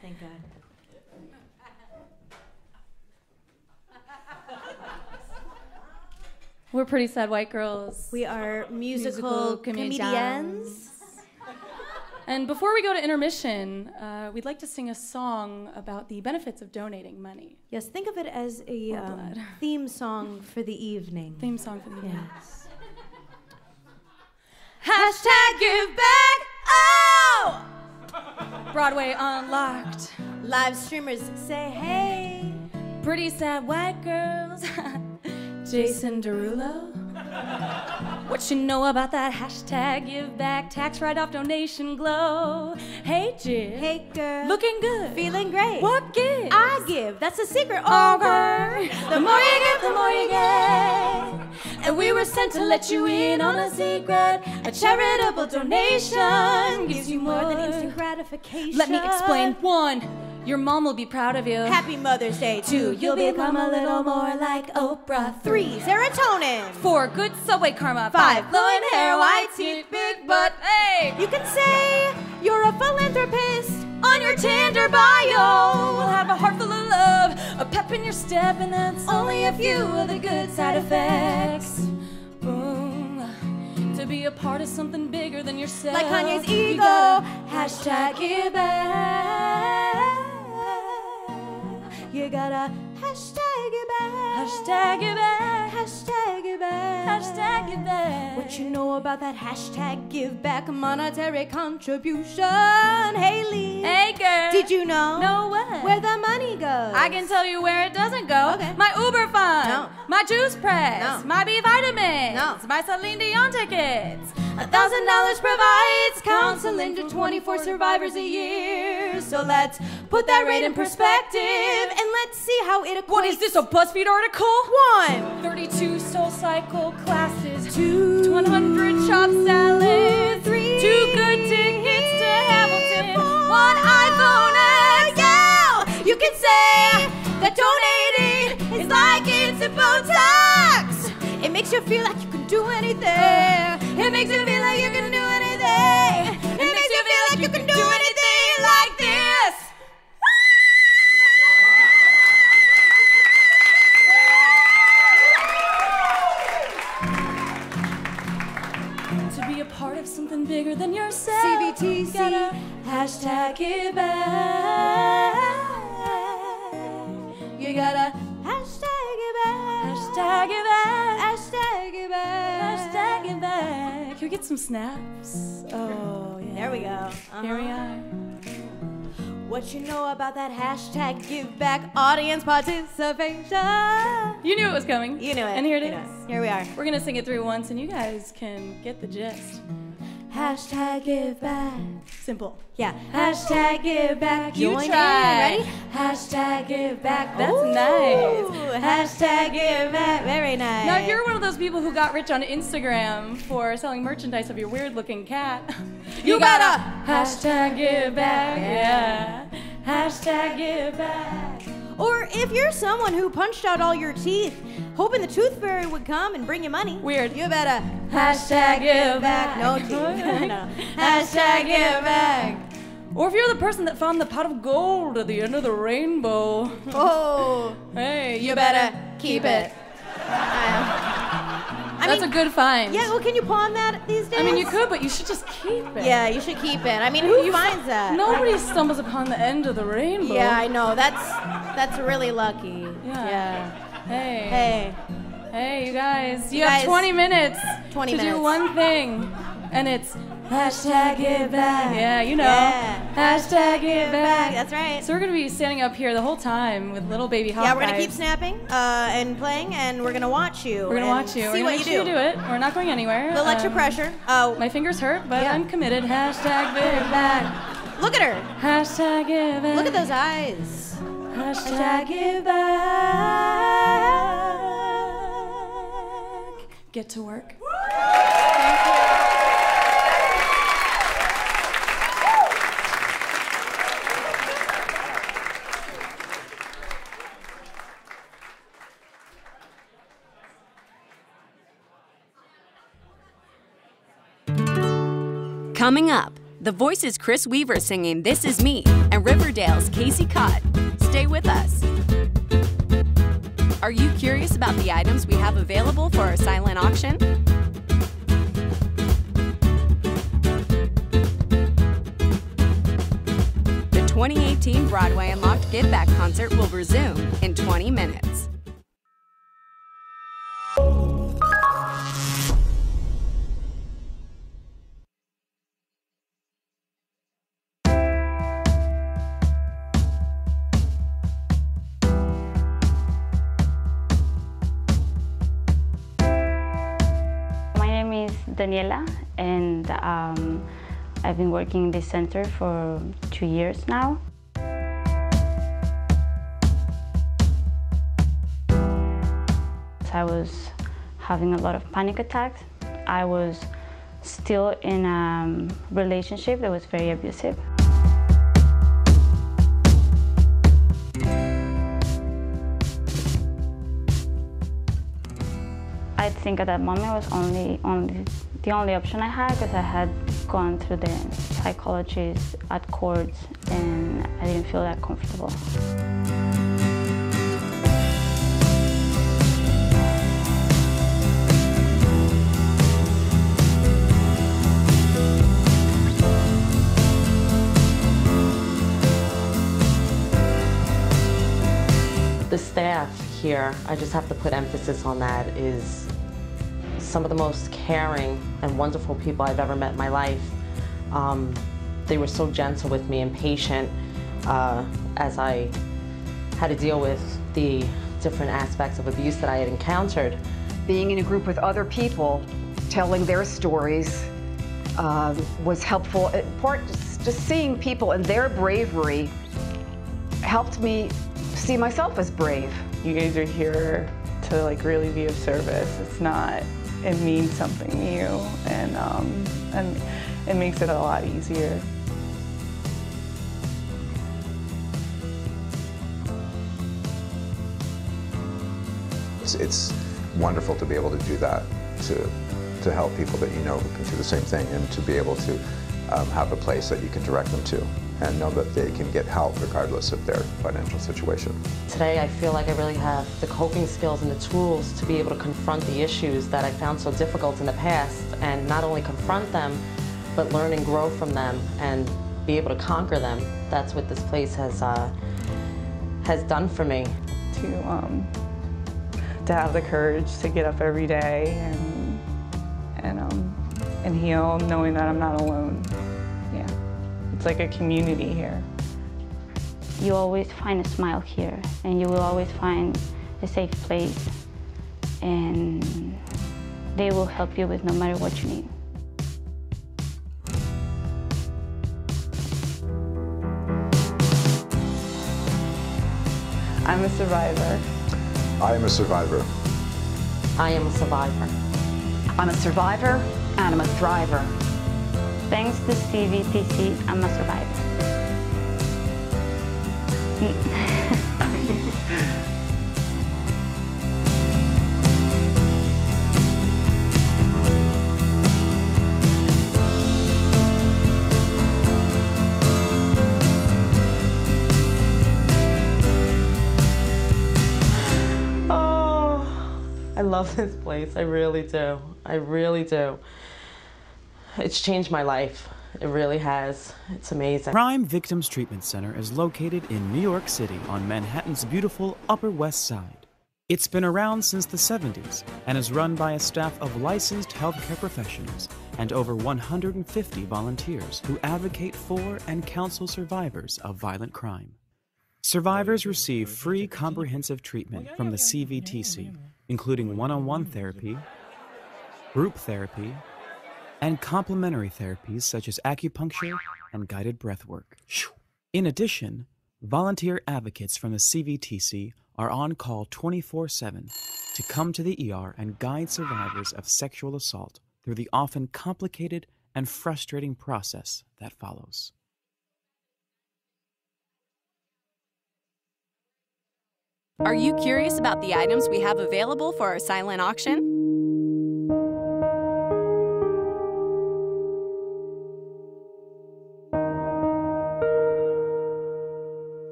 Thank God. We're Pretty Sad White Girls. We are musical comedians. And before we go to intermission, we'd like to sing a song about the benefits of donating money. Yes, think of it as a theme song for the evening. Theme song for the evening. Yes. Hashtag give back. Oh! Broadway Unlocked. Live streamers say hey. Pretty Sad White Girls. Jason Derulo. What you know about that hashtag give back, tax write-off, donation glow? Hey Jill. Hey girl. Looking good. Feeling great. What gives? I give. That's the secret. Oh girl. The more you give, the more you get. And we were sent to let you in on a secret. A charitable donation gives you more than instant gratification. Let me explain. 1. Your mom will be proud of you. Happy Mother's Day. 2. You'll become a little more like Oprah. 3. Serotonin. 4. Good subway karma. 5. Flowing hair, white teeth, big butt. Hey! You can say you're a philanthropist on your Tinder bio. We'll have a heart full of love, a pep in your step, and that's only a few of the good side effects. Boom. To be a part of something bigger than yourself. Like Kanye's ego. You gotta hashtag give back. You gotta hashtag it back. Hashtag it back. Hashtag it back. Hashtag it back. What you know about that hashtag give back monetary contribution? Haley. Hey girl. Did you know? No way. Where the money goes? I can tell you where it doesn't go. Okay. My Uber fund. No. My juice press. No. My B vitamins. No. My Celine Dion tickets. $1,000 provides counseling to 24 survivors a year. So let's put that rate in perspective and let's see how it equates. What is this, a BuzzFeed article? 1. 32 soul cycle classes. 2. 100 chopped salads. 3. 2 good tickets to Hamilton. 4. 1 iPhone X. Yeah! You can say that donating is like instant Botox. It makes you feel like you can do anything. It makes you feel like you can do anything. It makes you feel like you can do anything like this. To be a part of something bigger than yourself. CVTC. Gotta hashtag it back. You gotta hashtag it back. Hashtag it back. Hashtag it back. Hashtag it back. Can we get some snaps? Oh, yeah. There we go. Here we are. What you know about that hashtag give back audience participation? You knew it was coming. You knew it. And here it You is. know. Here we are. We're gonna sing it through once and you guys can get the gist. Hashtag give back. Simple. Yeah. Hashtag give back. You Join try. in. Ready? Hashtag give back. That's Ooh. nice. Hashtag give back. Very nice. Now, if you're one of those people who got rich on Instagram for selling merchandise of your weird-looking cat, you gotta hashtag give back. Yeah. Hashtag give back. Or if you're someone who punched out all your teeth, hoping the tooth fairy would come and bring you money. Weird. You better hashtag give back. No teeth. No. Hashtag give back. Or if you're the person that found the pot of gold at the end of the rainbow. Oh. Hey, You better keep it. That's a good find. Yeah, well, can you pawn that these days? I mean, you could, but you should just keep it. Yeah, you should keep it. I mean, who finds that? Nobody stumbles upon the end of the rainbow. Yeah, I know. That's really lucky. Yeah. Hey. Hey, you guys. You have 20 minutes 20 to minutes. do one thing. And it's hashtag give back. Yeah, you know. Yeah. Hashtag give back. That's right. So we're going to be standing up here the whole time with little baby Hawkeyes. Yeah, we're going to keep snapping and playing, and we're going to watch you. We're going to watch you. See We're what gonna you make sure do. you do it. We're not going anywhere. A little extra pressure. My fingers hurt, but I'm committed. Hashtag give back. Look at her. Hashtag give back. Look at those eyes. Hashtag give back. Get to work. Thank you. Coming up, The Voice's Chris Weaver singing This Is Me and Riverdale's Casey Cott. Stay with us. Are you curious about the items we have available for our silent auction? The 2018 Broadway Unlocked Give Back concert will resume in 20 minutes. Daniela, and I've been working in this center for 2 years now. I was having a lot of panic attacks. I was still in a relationship that was very abusive. I think at that moment was the only option I had, because I had gone through the psychologist at courts and I didn't feel that comfortable. The staff here, I just have to put emphasis on that, is some of the most caring and wonderful people I've ever met in my life. They were so gentle with me and patient as I had to deal with the different aspects of abuse that I had encountered. Being in a group with other people, telling their stories was helpful. Just seeing people and their bravery helped me see myself as brave. You guys are here to really be of service. It's not, it means something to you, and it makes it a lot easier. It's wonderful to be able to do that, to help people that you know who can do the same thing, and to be able to have a place that you can direct them to and know that they can get help regardless of their financial situation. Today I feel like I really have the coping skills and the tools to be able to confront the issues that I found so difficult in the past, and not only confront them, but learn and grow from them and be able to conquer them. That's what this place has done for me. To have the courage to get up every day and heal, knowing that I'm not alone. Yeah, it's like a community here. You always find a smile here, and you will always find a safe place, and they will help you with no matter what you need. I'm a survivor. I am a survivor. I am a survivor. I'm a survivor and I'm a thriver. Thanks to CVTC, I'm a survivor. love this place. I really do. I really do. It's changed my life. It really has. It's amazing. Crime Victims Treatment Center is located in New York City on Manhattan's beautiful Upper West Side. It's been around since the 70s and is run by a staff of licensed healthcare professionals and over 150 volunteers who advocate for and counsel survivors of violent crime. Survivors receive free comprehensive treatment from the CVTC, including one-on-one therapy, group therapy, and complementary therapies such as acupuncture and guided breathwork. In addition, volunteer advocates from the CVTC are on call 24/7 to come to the ER and guide survivors of sexual assault through the often complicated and frustrating process that follows. Are you curious about the items we have available for our silent auction?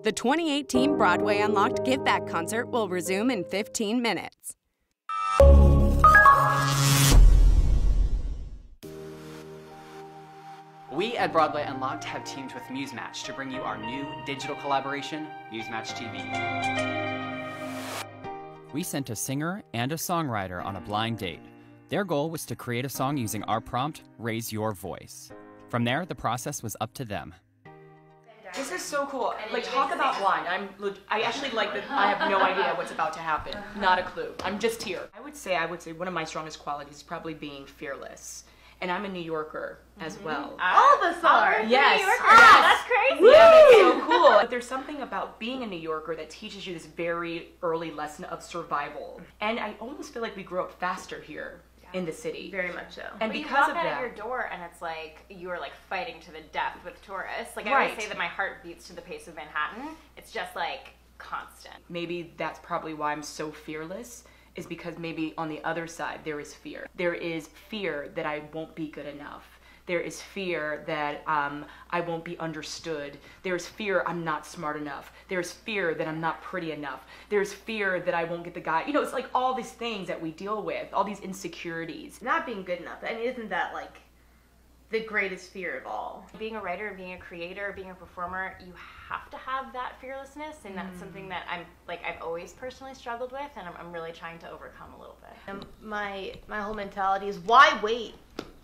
The 2018 Broadway Unlocked Give Back concert will resume in 15 minutes. We at Broadway Unlocked have teamed with MuseMatch to bring you our new digital collaboration, MuseMatch TV. We sent a singer and a songwriter on a blind date. Their goal was to create a song using our prompt, Raise Your Voice. From there, the process was up to them. This is so cool. Like, talk about blind. I actually like that. I have no idea what's about to happen. Not a clue. I'm just here. I would say one of my strongest qualities is probably being fearless. And I'm a New Yorker as well. All of us are. Yes. New Yorkers. Yes. That's crazy. Yeah, that's so cool. But there's something about being a New Yorker that teaches you this very early lesson of survival. And I almost feel like we grow up faster here in the city. Very much so. And but because you of walk out that, of your door and it's like you are like fighting to the death with tourists. Like I Right. always say that my heart beats to the pace of Manhattan. It's just like constant. maybe that's probably why I'm so fearless, is because maybe on the other side there is fear. There is fear that I won't be good enough. There is fear that I won't be understood. There's fear I'm not smart enough. There's fear that I'm not pretty enough. There's fear that I won't get the guy. You know, it's like all these things that we deal with, all these insecurities. Not being good enough. I mean, isn't that like the greatest fear of all? Being a writer, being a creator, being a performer, you have to have that fearlessness, and that's something that I've always personally struggled with, and I'm really trying to overcome a little bit. My whole mentality is, why wait?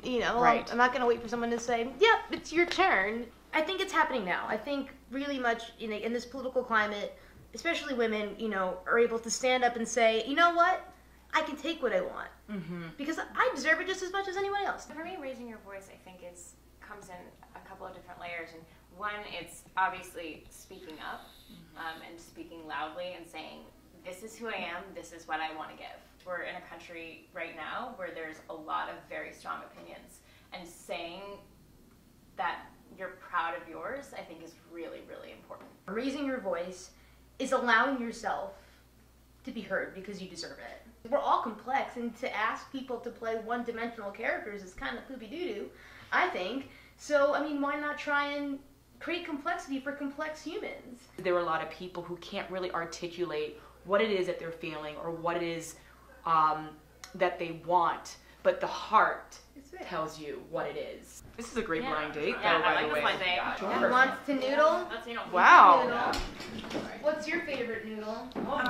You know, Right. I'm not going to wait for someone to say, yep, it's your turn. I think it's happening now. I think really much in this political climate, especially women, you know, are able to stand up and say, you know what? I can take what I want. Because I deserve it just as much as anyone else. For me, raising your voice, I think, comes in a couple of different layers. And one, it's obviously speaking up and speaking loudly and saying, this is who I am, this is what I want to give. We're in a country right now where there's a lot of very strong opinions, and saying that you're proud of yours, I think, is really, really important. Raising your voice is allowing yourself to be heard because you deserve it. We're all complex, and to ask people to play one-dimensional characters is kind of poopy-doo-doo, I think. So, I mean, why not try and create complexity for complex humans? There are a lot of people who can't really articulate what it is that they're feeling or what it is that they want, but the heart tells you what it is. This is a great blind date, Yeah, though, I by like the this way. blind date. Yeah. Who wants to noodle? Let's noodle. Wow. Noodle. What's your favorite noodle? Oh,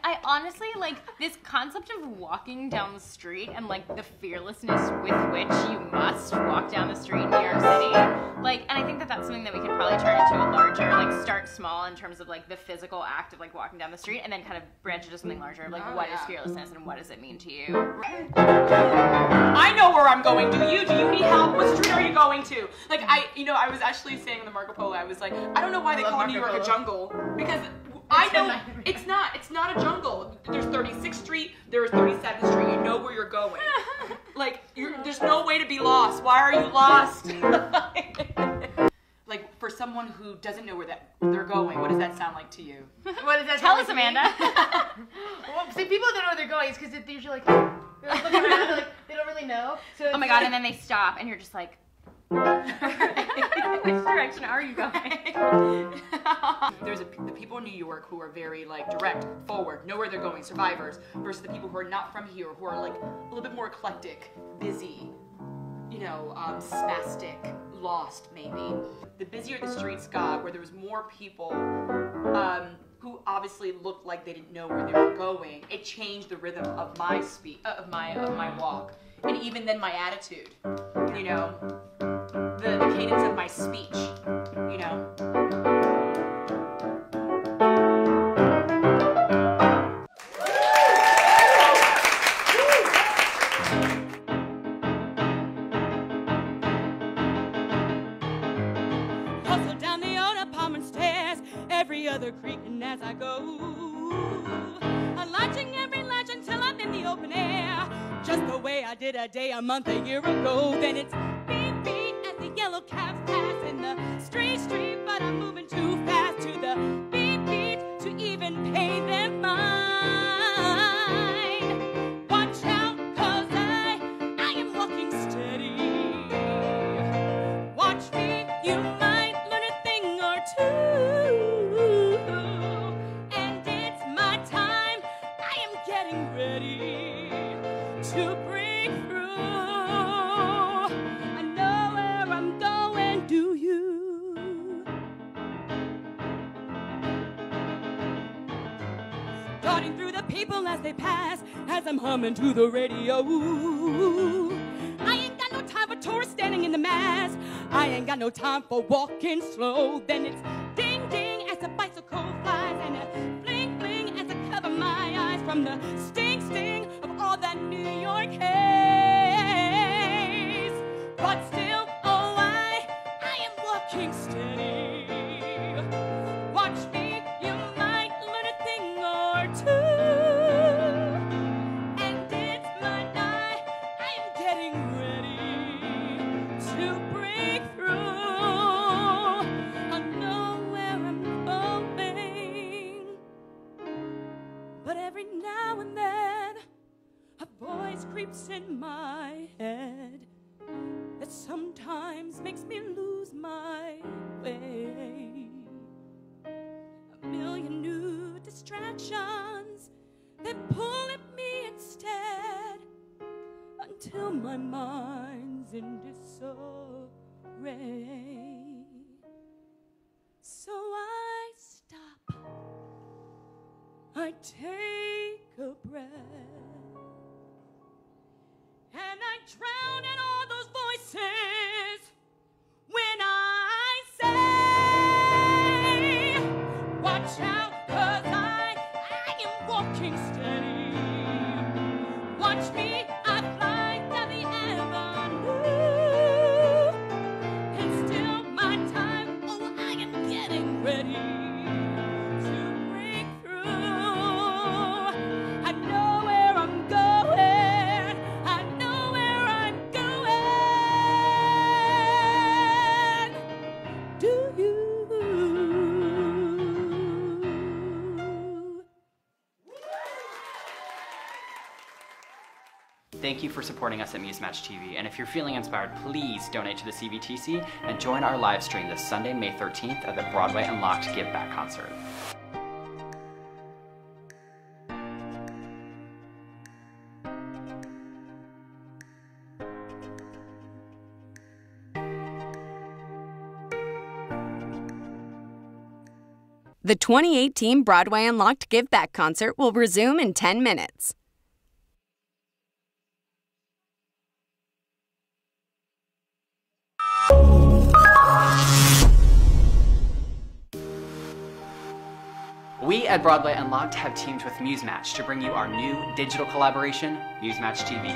I honestly, like, this concept of walking down the street and, like, the fearlessness with which you must walk down the street in New York City, like, and I think that that's something that we could probably turn into a larger, like, start small in terms of, like, the physical act of, like, walking down the street, and then kind of branch it to something larger, like, what is fearlessness and what does it mean to you? I know where I'm going. Do you? Do you need help? What street are you going to? Like, I was actually saying in the Marco Polo, I was like, I don't know why they call New York a jungle, because I know it's not a jungle. There's 36th Street, there's 37th Street. You know where you're going. Like, there's no way to be lost. Why are you lost? Like, for someone who doesn't know where they're going, what does that sound like to you? What does that Tell sound us, like to me? Amanda. Well, see, people don't know where they're going. It's because they're usually like, they're like looking around, like they don't really know. So Oh my god, and then they stop, and you're just like, Which direction are you going? There's the people in New York who are very like direct, forward, know where they're going, survivors, versus the people who are not from here, who are like a little bit more eclectic, busy, you know, spastic, lost maybe. The busier the streets got, where there was more people who obviously looked like they didn't know where they were going, it changed the rhythm of my of my walk, and even then my attitude, you know, the cadence of my speech, you know. Hustle down the old apartment stairs, every other creaking as I go. Unlatching every latch until I'm in the open air, just the way I did a day, a month, a year ago. Then it's beep beep as the yellow cabs pass in the street, but I'm moving too fast to the beat to even pay them mine. Watch out, 'cause I am walking steady. Watch me, you might learn a thing or two. And it's my time, I am getting ready to break through. I know where I'm going, do you? Darting through the people as they pass, as I'm humming to the radio. I ain't got no time for tourists standing in the mass. I ain't got no time for walking slow. Then it's ding ding as the bicycle flies, and a bling bling as I cover my eyes from the sting sting of all that New York haze. But still, oh, I am walking steady. Watch me, you might learn a thing or two. And it's my night, I am getting ready to break through. I know where I'm going, but every now and then a voice creeps in my head that sometimes makes me lose my way. A million new distractions that pull at me instead, until my mind's in disarray. So I stop, I take a breath, and I drown in all those voices when I say, watch out, 'cause I am walking steady. Watch me, I fly down the avenue. It's still my time, oh, I am getting ready to break through. I know where I'm going, I know where I'm going. Do you? Thank you for supporting us at MuseMatch TV, and if you're feeling inspired, please donate to the CVTC and join our live stream this Sunday, May 13th at the Broadway Unlocked Give Back concert. The 2018 Broadway Unlocked Give Back concert will resume in 10 minutes. We at Broadway Unlocked have teamed with MuseMatch to bring you our new digital collaboration, MuseMatch TV.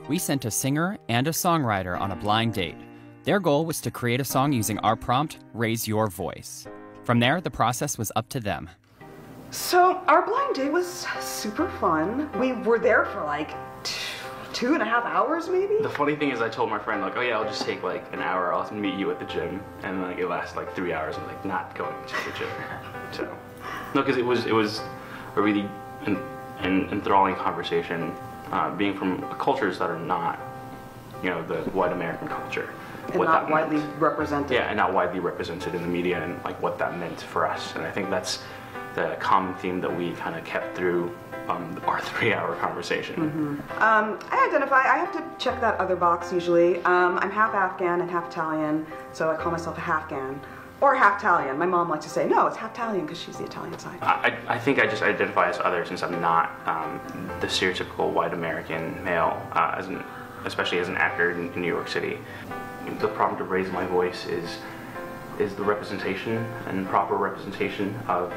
We sent a singer and a songwriter on a blind date. Their goal was to create a song using our prompt, Raise Your Voice. From there, the process was up to them. So our blind date was super fun. We were there for like 2.5 hours maybe? The funny thing is I told my friend, like, oh yeah, I'll just take like an hour, I'll meet you at the gym. And like it lasted like 3 hours. I'm like not going to the gym. So, no, because it was a really enthralling conversation, being from cultures that are not you know, the white American culture. And not widely represented. Yeah, and not widely represented in the media, and like what that meant for us. And I think that's the common theme that we kind of kept through our 3-hour conversation. I identify, I have to check that other box usually. I'm half Afghan and half Italian, so I call myself a half-Gan. Or half-Italian. My mom likes to say, no, it's half-Italian because she's the Italian side. I think I just identify as other since I'm not the stereotypical white American male, especially as an actor in New York City. The problem to raise my voice is the representation and proper representation of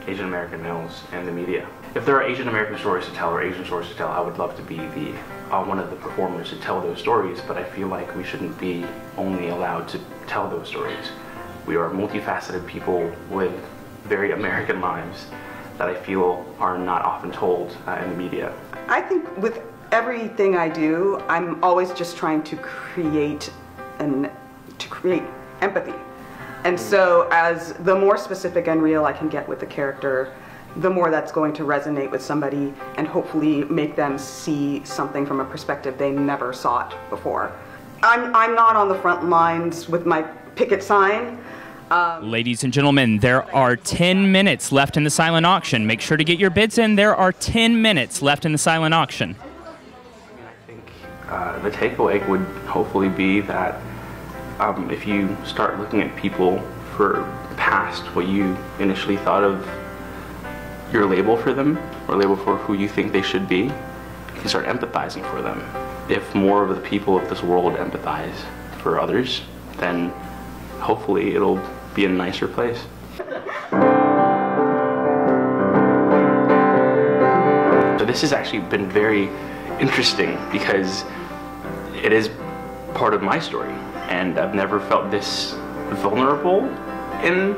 Asian American males in the media. If there are Asian American stories to tell or Asian stories to tell, I would love to be the one of the performers to tell those stories, but I feel like we shouldn't be only allowed to tell those stories. We are multifaceted people with very American lives that I feel are not often told in the media. I think with everything I do, I'm always just trying to create empathy. And so as the more specific and real I can get with the character, the more that's going to resonate with somebody and hopefully make them see something from a perspective they never saw it before. I'm not on the front lines with my picket sign. Ladies and gentlemen, there are 10 minutes left in the silent auction. Make sure to get your bids in. There are 10 minutes left in the silent auction. The takeaway would hopefully be that if you start looking at people for past what you initially thought of your label for them, or label for who you think they should be, you can start empathizing for them. If more of the people of this world empathize for others, then hopefully it'll be a nicer place. So this has actually been very interesting because it is part of my story, and I've never felt this vulnerable in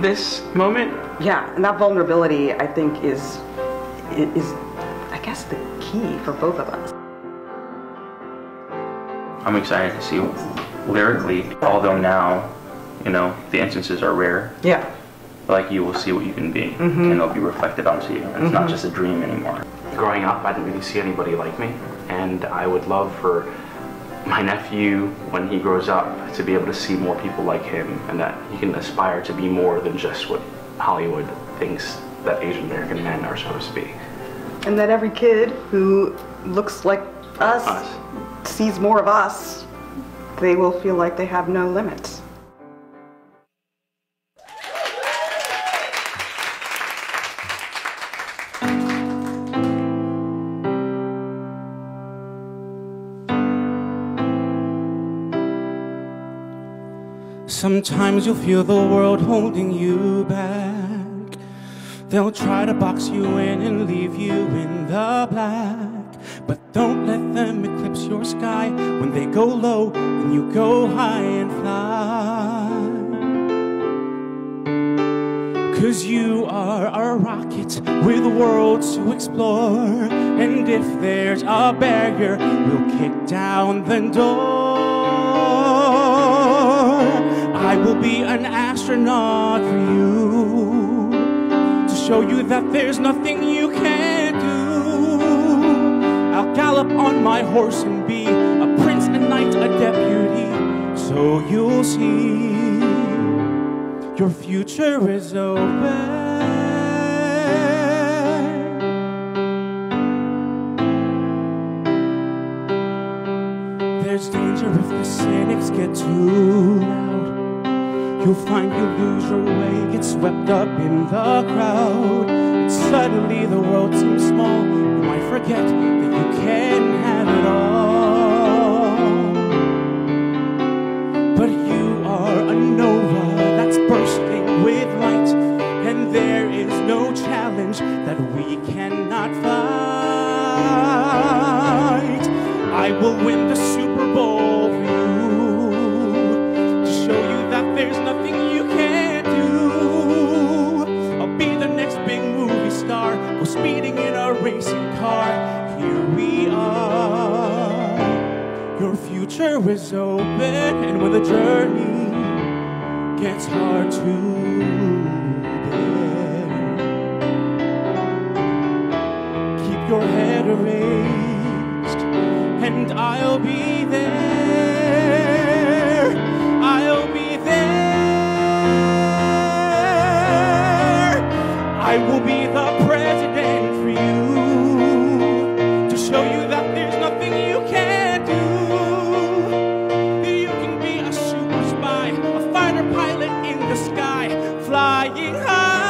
this moment. Yeah, and that vulnerability, I think, is I guess, the key for both of us. I'm excited to see lyrically, although now, you know, the instances are rare. Yeah. Like, you will see what you can be, and it'll be reflected onto you, and it's not just a dream anymore. Growing up, I didn't really see anybody like me, and I would love for my nephew, when he grows up, to be able to see more people like him, and that he can aspire to be more than just what Hollywood thinks that Asian American men are supposed to be. And that every kid who looks like us sees more of us, they will feel like they have no limits. Sometimes you'll feel the world holding you back. They'll try to box you in and leave you in the black. But don't let them eclipse your sky. When they go low, then you go high and fly. 'Cause you are a rocket with worlds to explore. And if there's a barrier, we'll kick down the door. I will be an astronaut for you, to show you that there's nothing you can't do. I'll gallop on my horse and be a prince, a knight, a deputy, so you'll see your future is open. There's danger if the cynics get too loud. You'll find you lose your way, get swept up in the crowd. And suddenly the world seems small. You might forget that you can have it all. But you are a nova that's bursting with light, and there is no challenge that we cannot fight. I will win the Super Bowl for you, to show you that there's nothing you can't do. I'll be the next big movie star, go speeding in a racing car. Here we are. Your future is open, and when the journey gets hard to bear, keep your head raised, and I'll be there. I'll be there. I will be the president for you, to show you that there's nothing you can't do. You can be a super spy, a fighter pilot in the sky, flying high.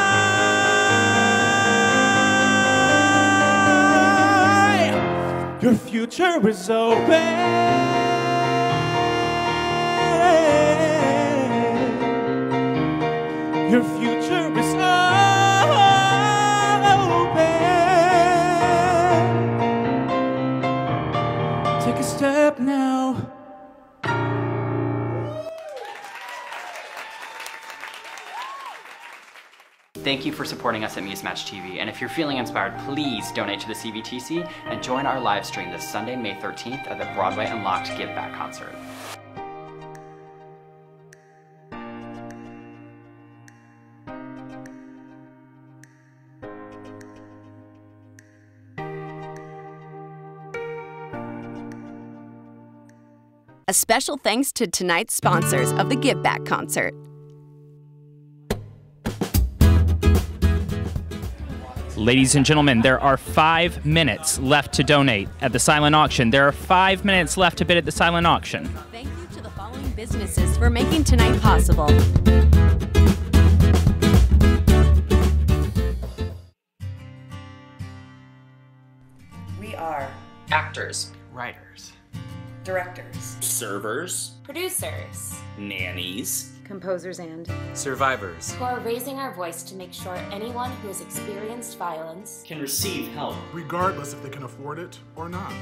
Your future is open. Your future is open. Take a step now. Thank you for supporting us at MuseMatch TV, and if you're feeling inspired, please donate to the CVTC and join our live stream this Sunday, May 13th at the Broadway Unlocked Give Back concert. A special thanks to tonight's sponsors of the Give Back concert. Ladies and gentlemen, there are 5 minutes left to donate at the silent auction. There are 5 minutes left to bid at the silent auction. Thank you to the following businesses for making tonight possible. We are actors, writers, directors, servers, producers, nannies, composers, and survivors who are raising our voice to make sure anyone who has experienced violence can receive help, regardless if they can afford it or not.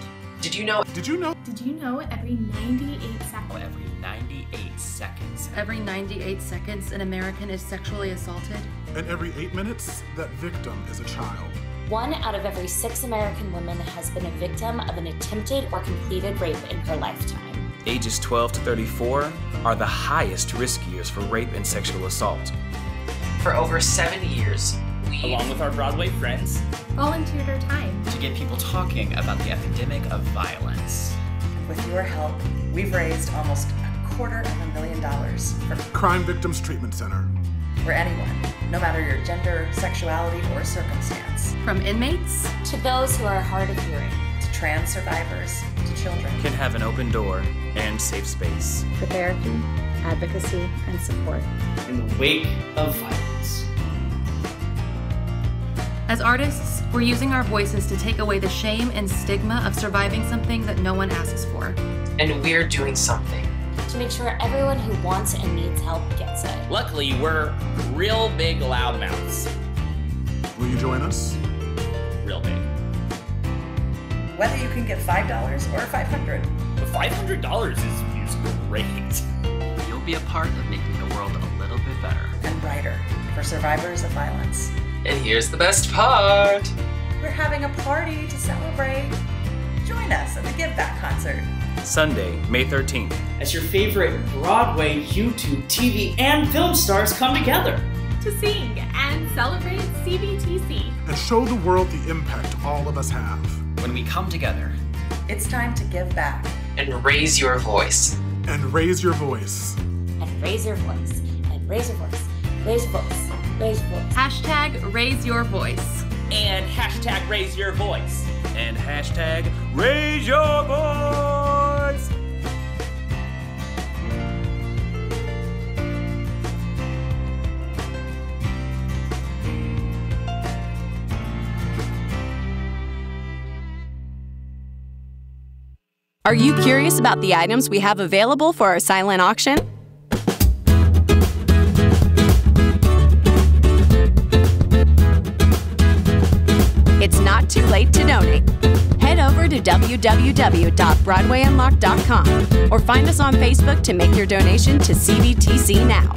Did you know? Did you know? Did you know every 98 seconds? Every 98 seconds. Every 98 seconds, an American is sexually assaulted. And every 8 minutes, that victim is a child. 1 out of every 6 American women has been a victim of an attempted or completed rape in her lifetime. Ages 12 to 34 are the highest risk years for rape and sexual assault. For over 7 years, we, along with our Broadway friends, volunteered our time to get people talking about the epidemic of violence. With your help, we've raised almost $250,000 for Crime Victims Treatment Center, where anyone, no matter your gender, sexuality, or circumstance, from inmates to those who are hard of hearing, to trans survivors, to children, can have an open door and safe space for therapy, advocacy, and support in the wake of violence. As artists, we're using our voices to take away the shame and stigma of surviving something that no one asks for. And we're doing something to make sure everyone who wants and needs help gets it. Luckily, we're real big loudmouths. Will you join us? Real big. Whether you can get $5 or $500. $500 is great. You'll be a part of making the world a little bit better. And brighter for survivors of violence. And here's the best part. We're having a party to celebrate. Join us at the Give Back concert. Sunday, May 13th. As your favorite Broadway, YouTube, TV, and film stars come together to sing and celebrate CVTC. And show the world the impact all of us have. When we come together, it's time to give back. And raise your voice. And raise your voice. And raise your voice. And raise your voice. Raise your voice. Raise your voice. Hashtag raise your voice. And hashtag raise your voice. And hashtag raise your voice. Are you curious about the items we have available for our silent auction? It's not too late to donate. Head over to www.broadwayunlocked.com or find us on Facebook to make your donation to CVTC now.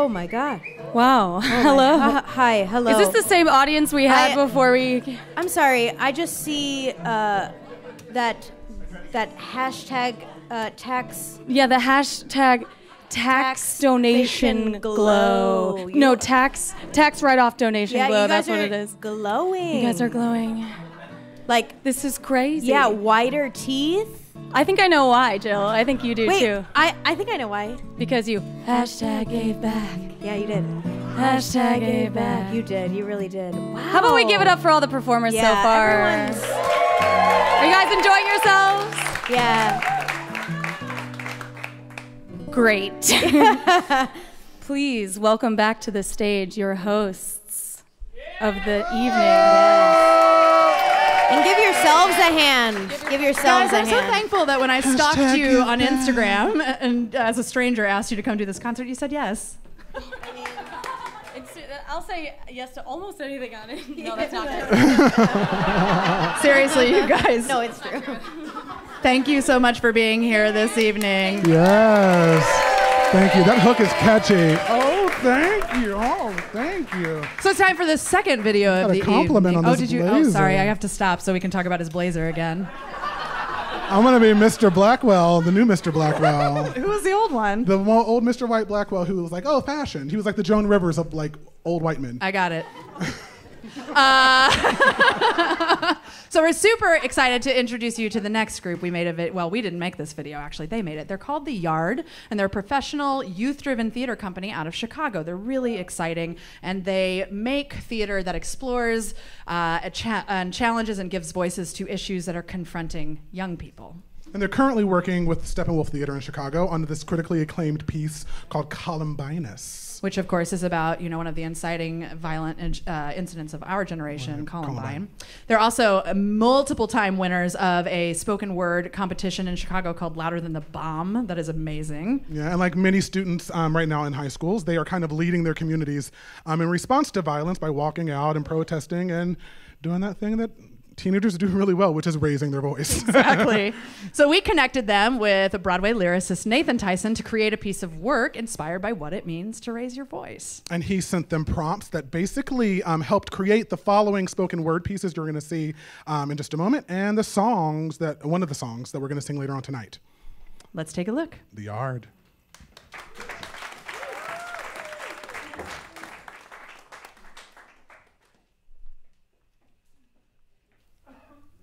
Oh my God. Wow. Hello. Hi. Hello. Is this the same audience we had before we... I'm sorry. I just see that hashtag tax. Yeah, the hashtag tax donation glow. No, tax write-off donation glow. You guys That's what it is. Glowing. You guys are glowing. Like, this is crazy. Yeah, whiter teeth. I think I know why, Jill. I think you do too. I think I know why. Because you hashtag gave back. Yeah, you did. Hashtag gave back. You did. You really did. Wow. How about we give it up for all the performers so far? Are you guys enjoying yourselves? Yeah. Great. Please welcome back to the stage your hosts of the evening. And give yourselves a hand. Give yourselves Guys, a I'm so hand. thankful that when I stalked you on Instagram and as a stranger asked you to come do this concert, you said yes. I'll say yes to almost anything on it. No, that's not true. Seriously, you guys. No, it's true. Thank you so much for being here this evening. Yes. Thank you. That hook is catchy. Oh, thank you. Oh, thank you. So it's time for the second video of the compliment evening. on this did you? blazer. Oh, sorry. I have to stop so we can talk about his blazer again. I'm going to be Mr. Blackwell, the new Mr. Blackwell. Who was the old one? The old Mr. White Blackwell who was like, oh, fashion. He was like the Joan Rivers of like old white men. I got it. So we're super excited to introduce you to the next group. We made a video. Well, we didn't make this video, actually. They made it. They're called The Yard, and they're a professional, youth-driven theater company out of Chicago. They're really exciting, and they make theater that explores and challenges and gives voices to issues that are confronting young people. And they're currently working with Steppenwolf Theater in Chicago on this critically acclaimed piece called Columbinus. Which, of course, is about, one of the inciting violent incidents of our generation, Columbine. They're also multiple-time winners of a spoken word competition in Chicago called Louder Than the Bomb. That is amazing. Yeah, and like many students right now in high schools, they are kind of leading their communities in response to violence by walking out and protesting and doing that thing that teenagers do really well, which is raising their voice. Exactly. So we connected them with a Broadway lyricist, Nathan Tyson, to create a piece of work inspired by what it means to raise your voice. And he sent them prompts that basically helped create the following spoken word pieces you're going to see in just a moment, and one of the songs that we're going to sing later on tonight. Let's take a look. The Yard.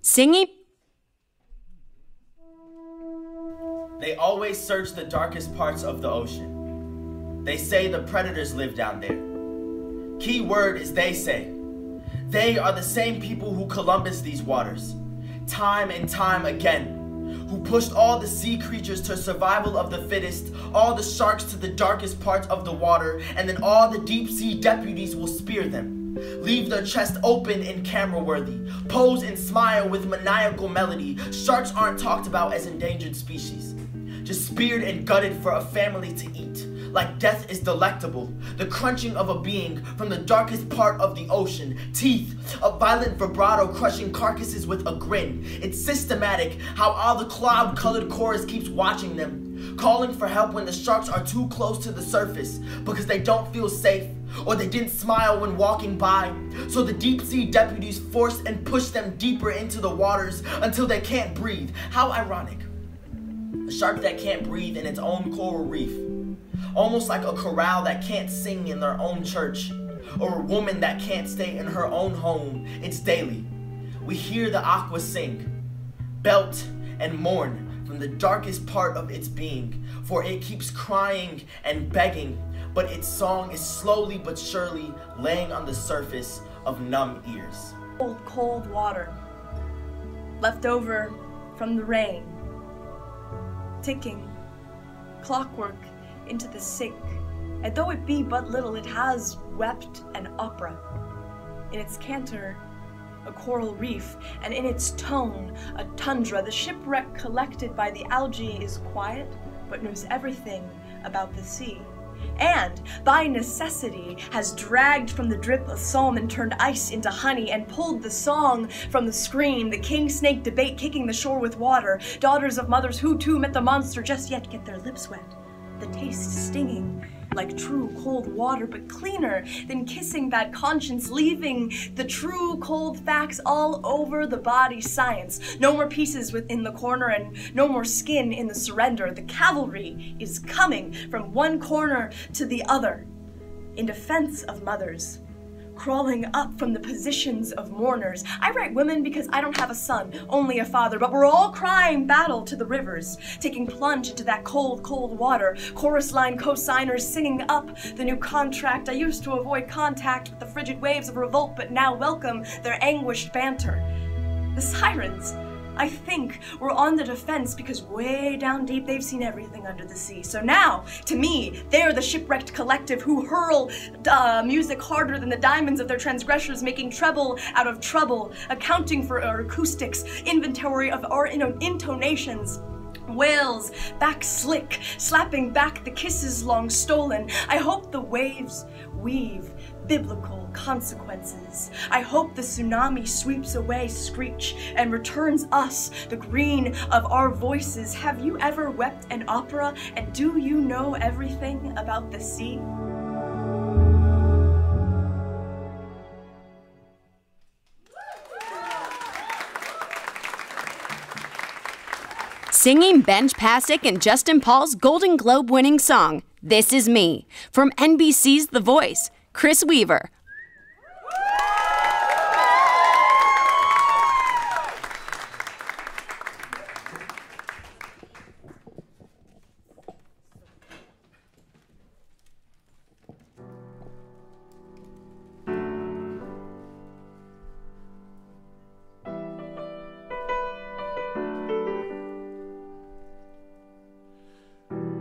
Singing. They always search the darkest parts of the ocean. They say the predators live down there. Key word is they say. They are the same people who Columbus these waters, time and time again, who pushed all the sea creatures to survival of the fittest, all the sharks to the darkest parts of the water, and then all the deep sea deputies will spear them. Leave their chest open and camera-worthy. Pose and smile with maniacal melody. Sharks aren't talked about as endangered species. Just speared and gutted for a family to eat. Like death is delectable. The crunching of a being from the darkest part of the ocean. Teeth, a violent vibrato crushing carcasses with a grin. It's systematic how all the cloud-colored chorus keeps watching them. Calling for help when the sharks are too close to the surface because they don't feel safe. Or they didn't smile when walking by. So the deep sea deputies force and push them deeper into the waters until they can't breathe. How ironic. A shark that can't breathe in its own coral reef. Almost like a chorale that can't sing in their own church. Or a woman that can't stay in her own home. It's daily. We hear the aqua sing, belt and mourn from the darkest part of its being. For it keeps crying and begging. But its song is slowly but surely laying on the surface of numb ears. Cold, cold water, left over from the rain, ticking, clockwork into the sink, and though it be but little, it has wept an opera. In its canter, a coral reef, and in its tone, a tundra. The shipwreck collected by the algae is quiet, but knows everything about the sea. And, by necessity, has dragged from the drip a psalm and turned ice into honey and pulled the song from the scream, the king-snake debate kicking the shore with water, daughters of mothers who too met the monster just yet get their lips wet, the taste stinging, like true cold water, but cleaner than kissing that conscience, leaving the true cold facts all over the body. Science. No more pieces within the corner and no more skin in the surrender. The cavalry is coming from one corner to the other in defense of mothers, crawling up from the positions of mourners. I write women because I don't have a son, only a father, but we're all crying battle to the rivers, taking plunge into that cold, cold water. Chorus line co-signers singing up the new contract. I used to avoid contact with the frigid waves of revolt, but now welcome their anguished banter. The sirens, I think, were on the defense because way down deep they've seen everything under the sea. So now, to me, they're the shipwrecked collective who hurl music harder than the diamonds of their transgressors, making treble out of trouble, accounting for our acoustics, inventory of our intonations. Wails back slick, slapping back the kisses long stolen. I hope the waves weave biblical consequences. I hope the tsunami sweeps away screech and returns us the green of our voices. Have you ever wept an opera, and do you know everything about the sea? Singing Benj Pasek and Justin Paul's Golden Globe winning song, This Is Me, from NBC's The Voice, Chris Weaver.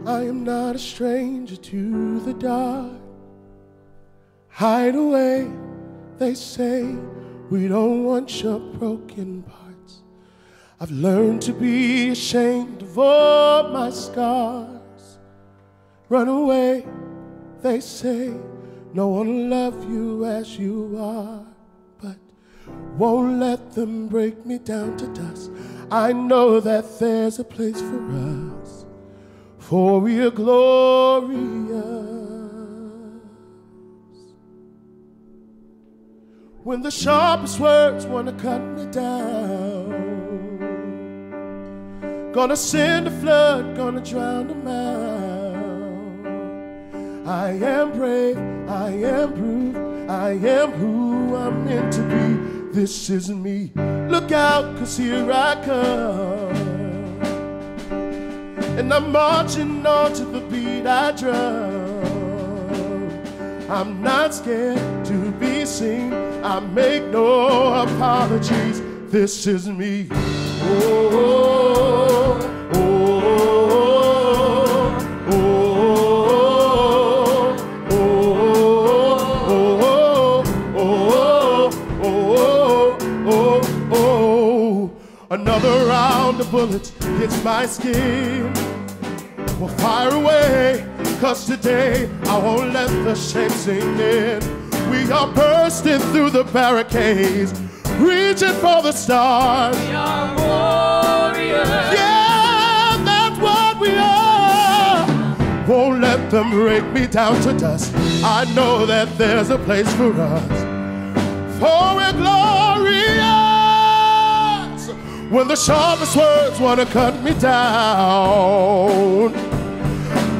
I am not a stranger to the dark. Hide away, they say, we don't want your broken parts. I've learned to be ashamed of all my scars. Run away, they say, no one will love you as you are. But won't let them break me down to dust. I know that there's a place for us, for we are glorious. When the sharpest words wanna cut me down, gonna send a flood, gonna drown them out. I am brave, I am bruised, I am who I'm meant to be. This is me. Look out, 'cause here I come. And I'm marching on to the beat I drum. I'm not scared to be seen. I make no apologies. This is me. Oh, oh, oh, oh, oh, oh. Another round of bullets hits my skin. We'll fire away, 'cause today I won't let the shame sink in. We are bursting through the barricades, reaching for the stars. We are warriors. Yeah, that's what we are. Won't let them break me down to dust. I know that there's a place for us, for we're glorious. When the sharpest words wanna cut me down,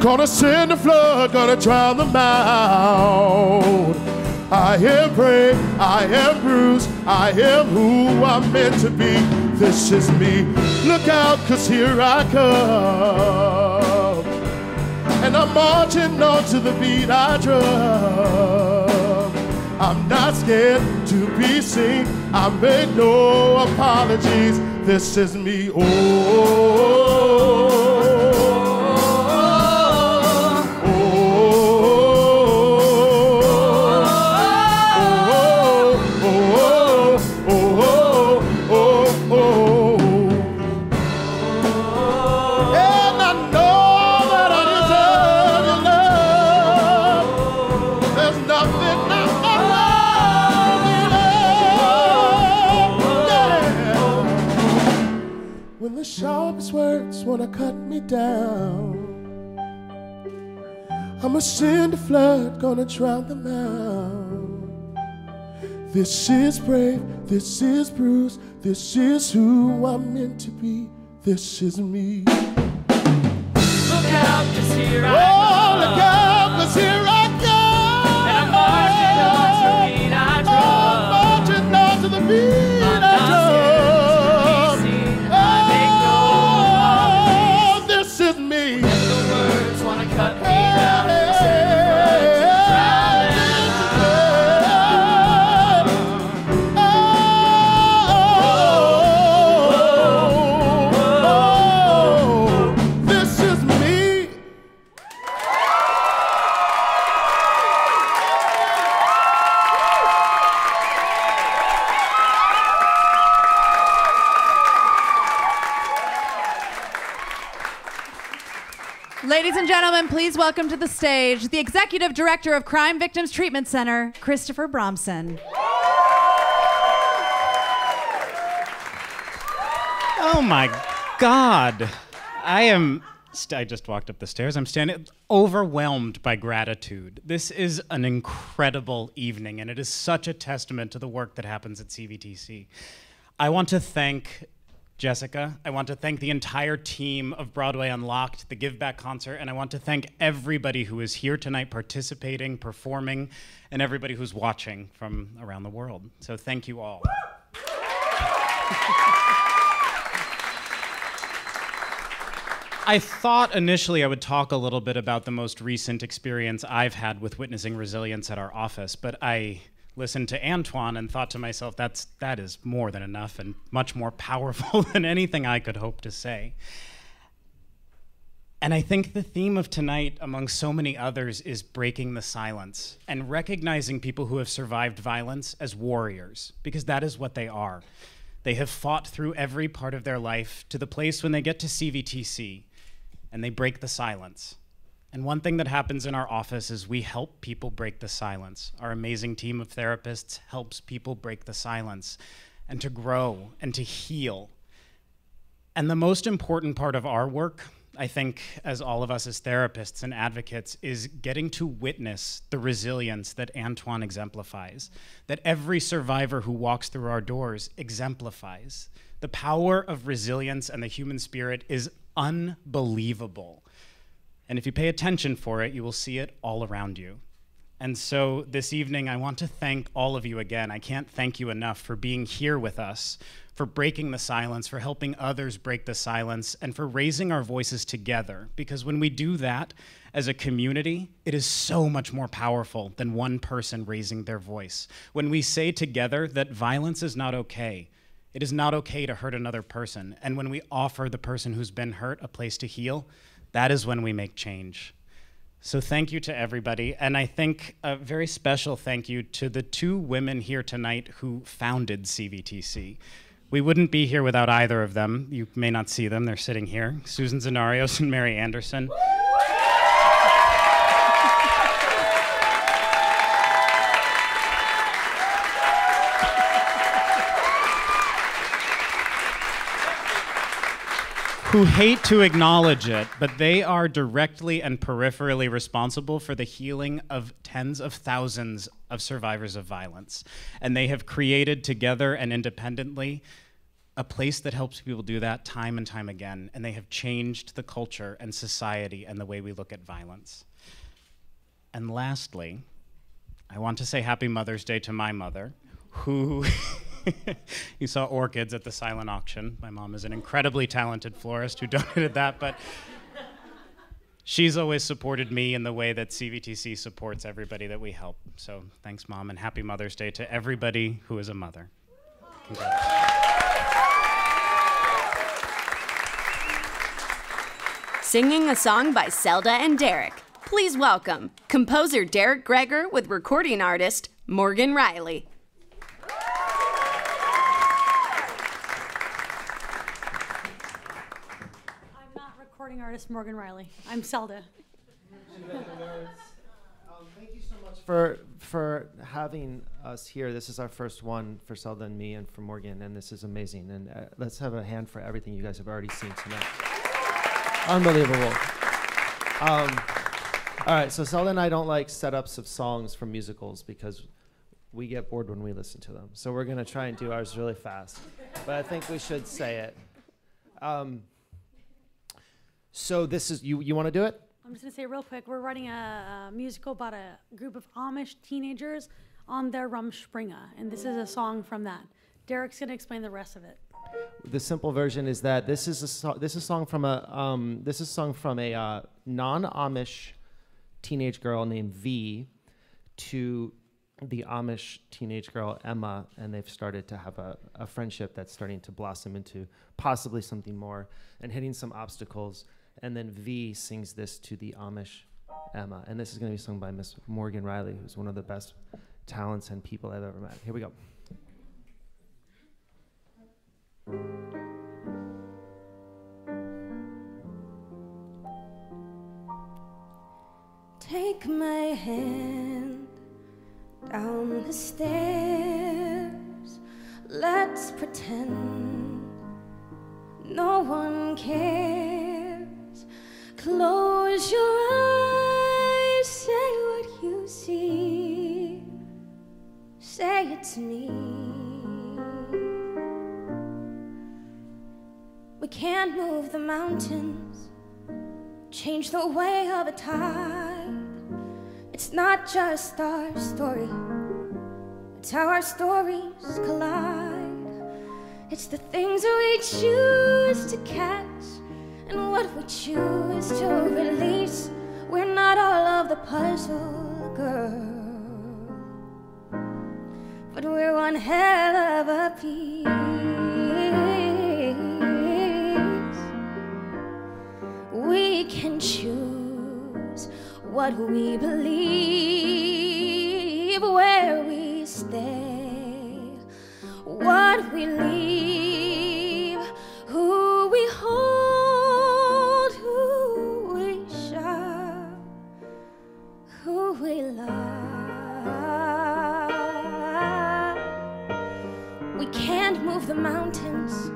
gonna send a flood, gonna drown them out. I am brave, I am bruised, I am who I'm meant to be. This is me. Look out, 'cause here I come. And I'm marching on to the beat I drum. I'm not scared to be seen. I make no apologies. This is me. Oh. Sharpest words wanna cut me down. I'm a send a flood, gonna drown them out. This is brave, this is bruised, this is who I'm meant to be, this is me. Look out, 'cause here I come. Oh, look out, 'cause here I come. And I'm marching on to the beat I drum. Oh, marching on to the beat I drum. Oh, this is me. When the words wanna cut me out, send the flood to drown them out. This is me. Ladies and gentlemen, please welcome to the stage the Executive Director of Crime Victims Treatment Center, Christopher Bromson. Oh my God. I just walked up the stairs. I'm standing overwhelmed by gratitude. This is an incredible evening, and it is such a testament to the work that happens at CVTC. I want to thank Jessica. I want to thank the entire team of Broadway Unlocked, the Give Back concert, and I want to thank everybody who is here tonight participating, performing, and everybody who's watching from around the world. So thank you all. I thought initially I would talk a little bit about the most recent experience I've had with witnessing resilience at our office, but I listened to Antoine and thought to myself, that is more than enough and much more powerful than anything I could hope to say. And I think the theme of tonight, among so many others, is breaking the silence and recognizing people who have survived violence as warriors, because that is what they are. They have fought through every part of their life to the place when they get to CVTC and they break the silence. And one thing that happens in our office is we help people break the silence. Our amazing team of therapists helps people break the silence and to grow and to heal. And the most important part of our work, I think, as all of us as therapists and advocates, is getting to witness the resilience that Antoine exemplifies, that every survivor who walks through our doors exemplifies. The power of resilience and the human spirit is unbelievable. And if you pay attention for it, you will see it all around you. And so this evening, I want to thank all of you again. I can't thank you enough for being here with us, for breaking the silence, for helping others break the silence, and for raising our voices together. Because when we do that as a community, it is so much more powerful than one person raising their voice. When we say together that violence is not okay, it is not okay to hurt another person. And when we offer the person who's been hurt a place to heal, that is when we make change. So thank you to everybody. And I think a very special thank you to the two women here tonight who founded CVTC. We wouldn't be here without either of them. You may not see them, they're sitting here. Susan Zanarios and Mary Anderson. Who hate to acknowledge it, but they are directly and peripherally responsible for the healing of tens of thousands of survivors of violence. And they have created together and independently a place that helps people do that time and time again. And they have changed the culture and society and the way we look at violence. And lastly, I want to say Happy Mother's Day to my mother, who you saw orchids at the silent auction. My mom is an incredibly talented florist who donated that, but she's always supported me in the way that CVTC supports everybody that we help. So thanks, Mom, and Happy Mother's Day to everybody who is a mother. Congrats. Singing a song by Zelda and Derek. Please welcome composer Derek Greger with recording artist Morgan Riley. Recording artist Morgan Riley. I'm Zelda. Thank you so much for having us here. This is our first one for Zelda and me and for Morgan, and this is amazing. And let's have a hand for everything you guys have already seen tonight. Unbelievable. All right, so Zelda and I don't like setups of songs from musicals because we get bored when we listen to them. So we're going to try and do ours really fast. But I think we should say it. So this is, you want to do it? I'm just going to say real quick, we're writing a musical about a group of Amish teenagers on their Rumspringa, and this is a song from that. Derek's going to explain the rest of it. The simple version is that this is a song from a non-Amish teenage girl named V to the Amish teenage girl Emma, and they've started to have a friendship that's starting to blossom into possibly something more and hitting some obstacles. And then V sings this to the Amish Emma, and this is going to be sung by Miss Morgan Riley, who's one of the best talents and people I've ever met. Here we go. Take my hand down the stairs. Let's pretend no one cares. Close your eyes, say what you see. Say it's me. We can't move the mountains, change the way of a tide. It's not just our story, it's how our stories collide. It's the things we choose to catch and what we choose to release. We're not all of the puzzle, girl, but we're one hell of a piece. We can choose what we believe, where we stay, what we leave, who we hold, who we shove, who we love. We can't move the mountains,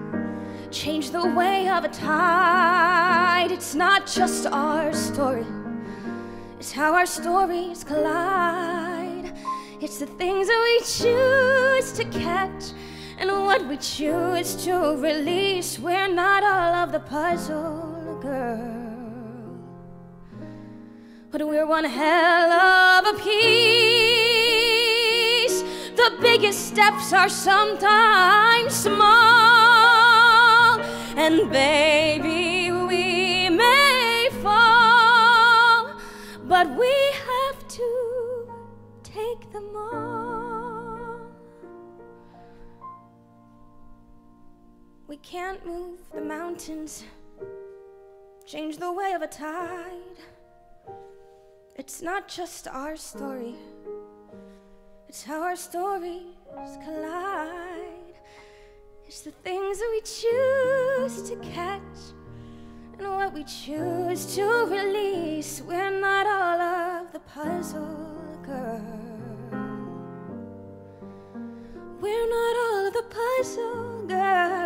change the way of a tide. It's not just our story, it's how our stories collide. It's the things that we choose to catch and what we choose to release. We're not all of the puzzle, girl, but we're one hell of a piece. The biggest steps are sometimes small, and baby, we may fall, but we have to take them all. We can't move the mountains, change the way of a tide. It's not just our story, it's how our stories collide. It's the things that we choose to catch and what we choose to release. We're not all of the puzzle, girl. We're not all of the puzzle, girl.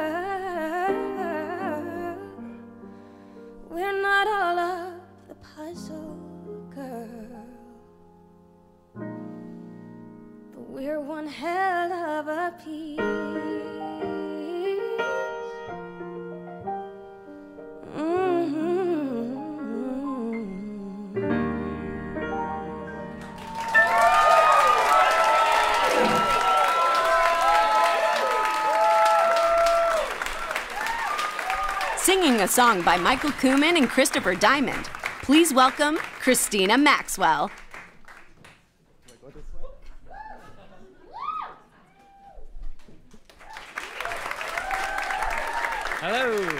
We're not all of the puzzle, girl. But we're one hell of a piece. Singing a song by Michael Kumin and Christopher Diamond. Please welcome Christina Maxwell. Hello.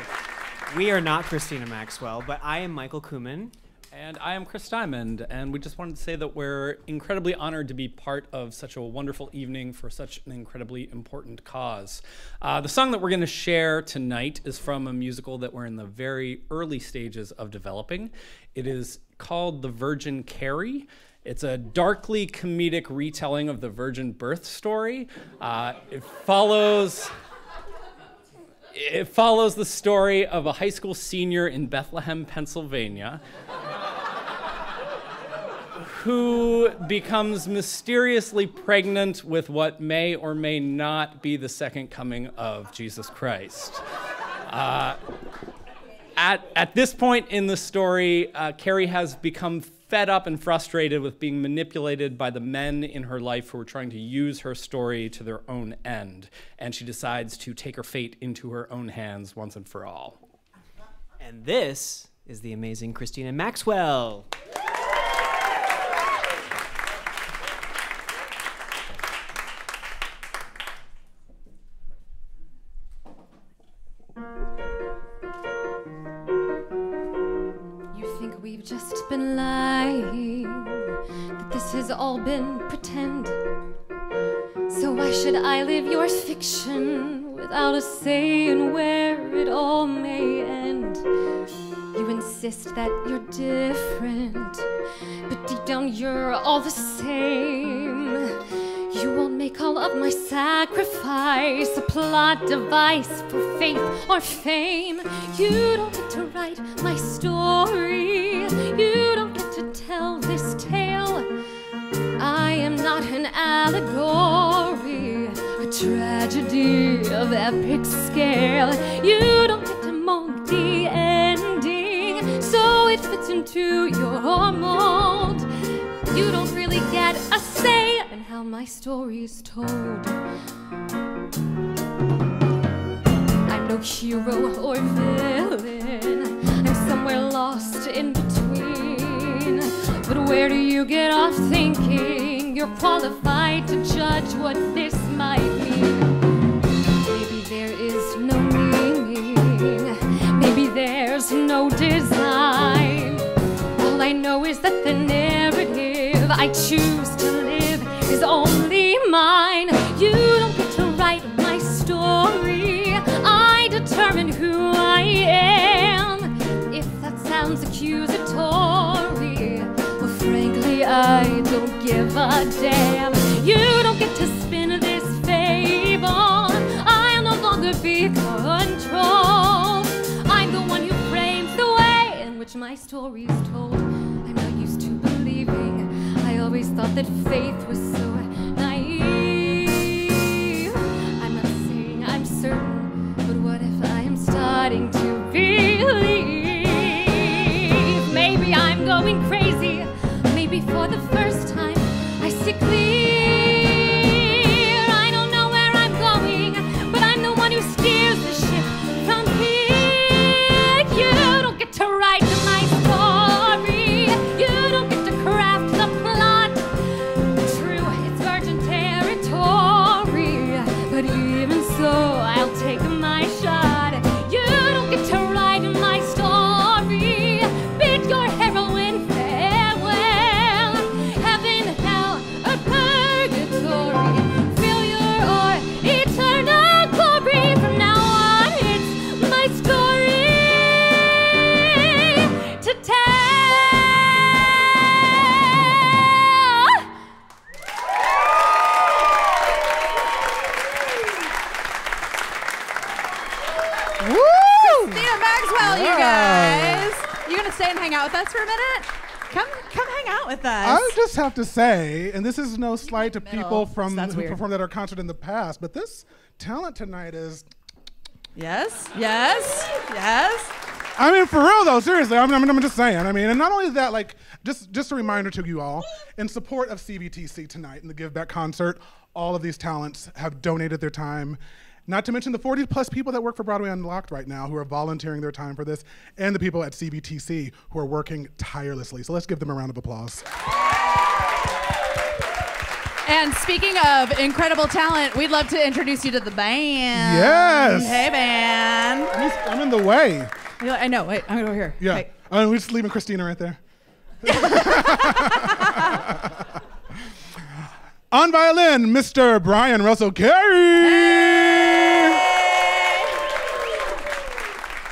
We are not Christina Maxwell, but I am Michael Kumin. And I am Chris Diamond, and we just wanted to say that we're incredibly honored to be part of such a wonderful evening for such an incredibly important cause. The song that we're going to share tonight is from a musical that we're in the very early stages of developing. It is called The Virgin Carrie. It's a darkly comedic retelling of the virgin birth story. It follows the story of a high school senior in Bethlehem, Pennsylvania. who becomes mysteriously pregnant with what may or may not be the second coming of Jesus Christ. At this point in the story, Carrie has become fed up and frustrated with being manipulated by the men in her life who are trying to use her story to their own end, and she decides to take her fate into her own hands once and for all. And this is the amazing Christina Maxwell. We've just been lying, that this has all been pretend. So why should I live your fiction without a say in where it all may end? You insist that you're different, but deep down you're all the same. You won't make all of my sacrifice a plot device for faith or fame. You don't get to write my story. You don't get to tell this tale. I am not an allegory, a tragedy of epic scale. You don't get to mold the ending so it fits into your mold. You don't really get a say in how my story is told. I'm no hero or villain, I'm somewhere lost in between. But where do you get off thinking you're qualified to judge what this might mean? Maybe there is no meaning, maybe there's no design. All I know is that the narrative I choose to live is only mine. You don't get to write my story. I determine who I am. If that sounds accusatory, well, frankly, I don't give a damn. You don't get to spin this fable. I'll no longer be controlled. I'm the one who frames the way in which my story is told. I'm not used to believing. I always thought that faith was so naive. I'm not saying I'm certain, but what if I am starting to believe? Maybe I'm going crazy. Maybe for the first time I see clear. I don't know where I'm going, but I'm the one who steers the ship from here. You don't get to write my story. You don't get to craft the plot. True, it's virgin territory, but even so, I'll take my shot. You don't get to write my story. Bid your heroine farewell. Heaven, hell, or purgatory. Failure or eternal glory. From now on, it's my story to tell. Christina Maxwell, you guys. You gonna stay and hang out with us for a minute? Come hang out with us. I just have to say, and this is no slight to people from who performed at our concert in the past, but this talent tonight is. Yes. I mean, for real though, seriously. I'm just saying. I mean, and not only that, like, just a reminder to you all, in support of CVTC tonight and the Give Back concert, all of these talents have donated their time. Not to mention the 40 plus people that work for Broadway Unlocked right now who are volunteering their time for this, and the people at CVTC who are working tirelessly. So let's give them a round of applause. And speaking of incredible talent, we'd love to introduce you to the band. Yes. Hey, band. I'm in the way. I know. Wait, I'm over here. Yeah. Hey. We're just leaving Christina right there. On violin, Mr. Brian Russell Carey.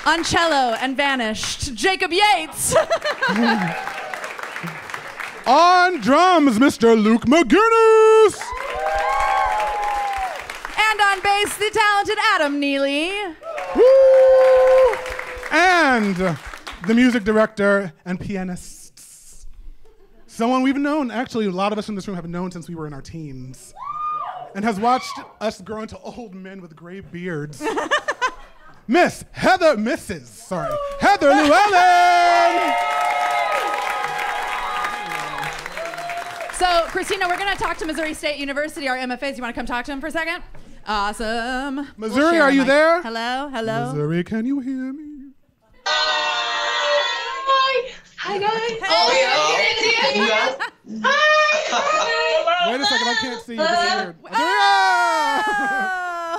On cello and vanished, Jacob Yates. On drums, Mr. Luke McGinnis. And on bass, the talented Adam Neely. Woo! And the music director and pianists, Someone we've known, actually, a lot of us in this room have known since we were in our teens, and has watched us grow into old men with gray beards. Mrs. Heather Llewellyn! So, Christina, we're going to talk to Missouri State University, our MFAs. You want to come talk to them for a second? Awesome. Missouri, are you there? Hello, hello. Missouri, can you hear me? Hi, guys. Hi. Wait a second, I can't see you. This is weird.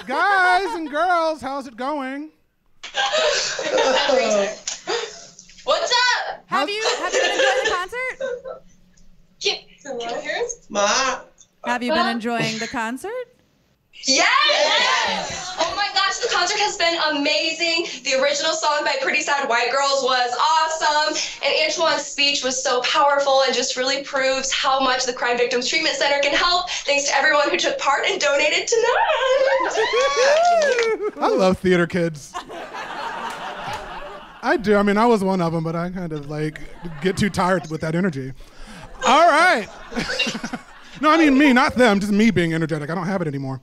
Guys and girls, how's it going? What's up? Have you been enjoying the concert? Can you hear us? Ma. Have you been enjoying the concert? Yes! Oh my gosh, the concert has been amazing. The original song by Pretty Sad White Girls was awesome. And Antoine's speech was so powerful and just really proves how much the Crime Victims Treatment Center can help. Thanks to everyone who took part and donated tonight. I love theater kids. I do. I mean, I was one of them, but I kind of like get too tired with that energy. All right. No, I mean me, not them, just me being energetic. I don't have it anymore.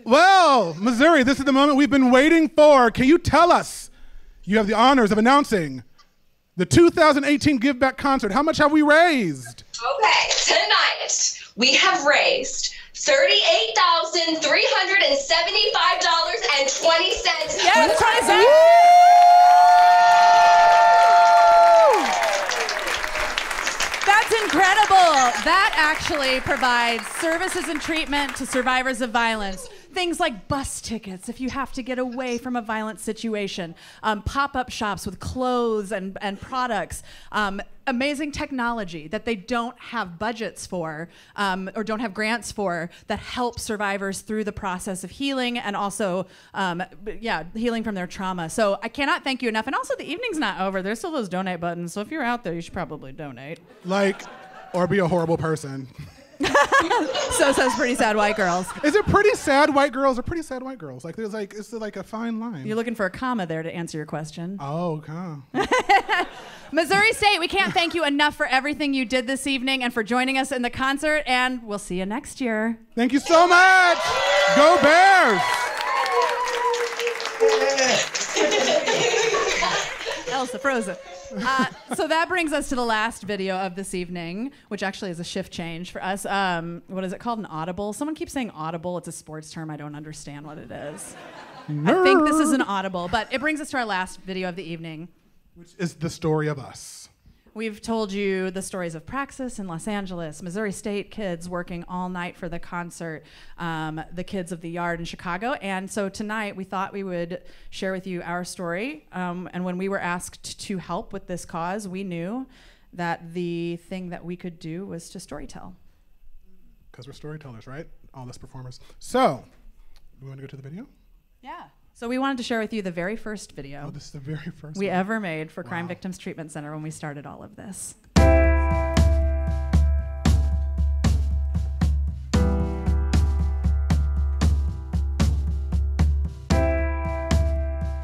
Well, Missouri, this is the moment we've been waiting for. Can you tell us, you have the honors of announcing the 2018 Give Back Concert. How much have we raised? Okay, tonight we have raised $38,375.20. Yes, 20 cents. That's incredible. That actually provides services and treatment to survivors of violence. Things like bus tickets if you have to get away from a violent situation, pop-up shops with clothes and products, amazing technology that they don't have budgets for or don't have grants for that help survivors through the process of healing and also, healing from their trauma. So I cannot thank you enough. And also the evening's not over. There's still those donate buttons. So if you're out there, you should probably donate. Or be a horrible person. So says Pretty Sad White Girls. Is it Pretty Sad White Girls or Pretty Sad White Girls? Like, there's like, it's like a fine line. You're looking for a comma there to answer your question. Oh, okay. Missouri State, we can't thank you enough for everything you did this evening and for joining us in the concert, and we'll see you next year. Thank you so much. Go Bears. Elsa Frozen. So that brings us to the last video of this evening, which actually is a shift change for us. What is it called? An audible? Someone keeps saying audible. It's a sports term. I don't understand what it is. I think this is an audible, but it brings us to our last video of the evening. Which is the story of us. We've told you the stories of Praxis in Los Angeles, Missouri State kids working all night for the concert, the kids of the Yard in Chicago. And so tonight we thought we would share with you our story. And when we were asked to help with this cause, we knew that the thing that we could do was to storytell. Because we're storytellers, right? All us performers. So, we want to go to the video? Yeah. So we wanted to share with you the very first video. Oh, this is the very first we one. ever made for Crime Victims Treatment Center when we started all of this.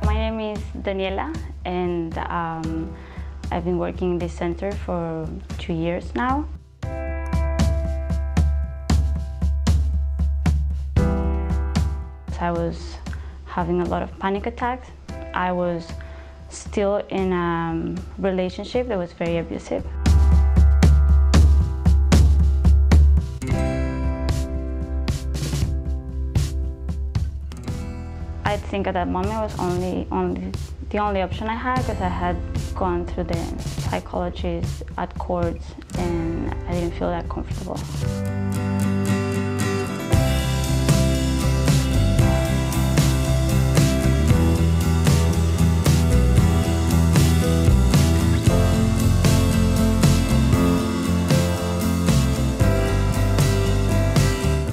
My name is Daniela, and I've been working in this center for 2 years now. I was having a lot of panic attacks. I was still in a relationship that was very abusive. I think at that moment it was the only option I had, because I had gone through the psychologist at courts and I didn't feel that comfortable.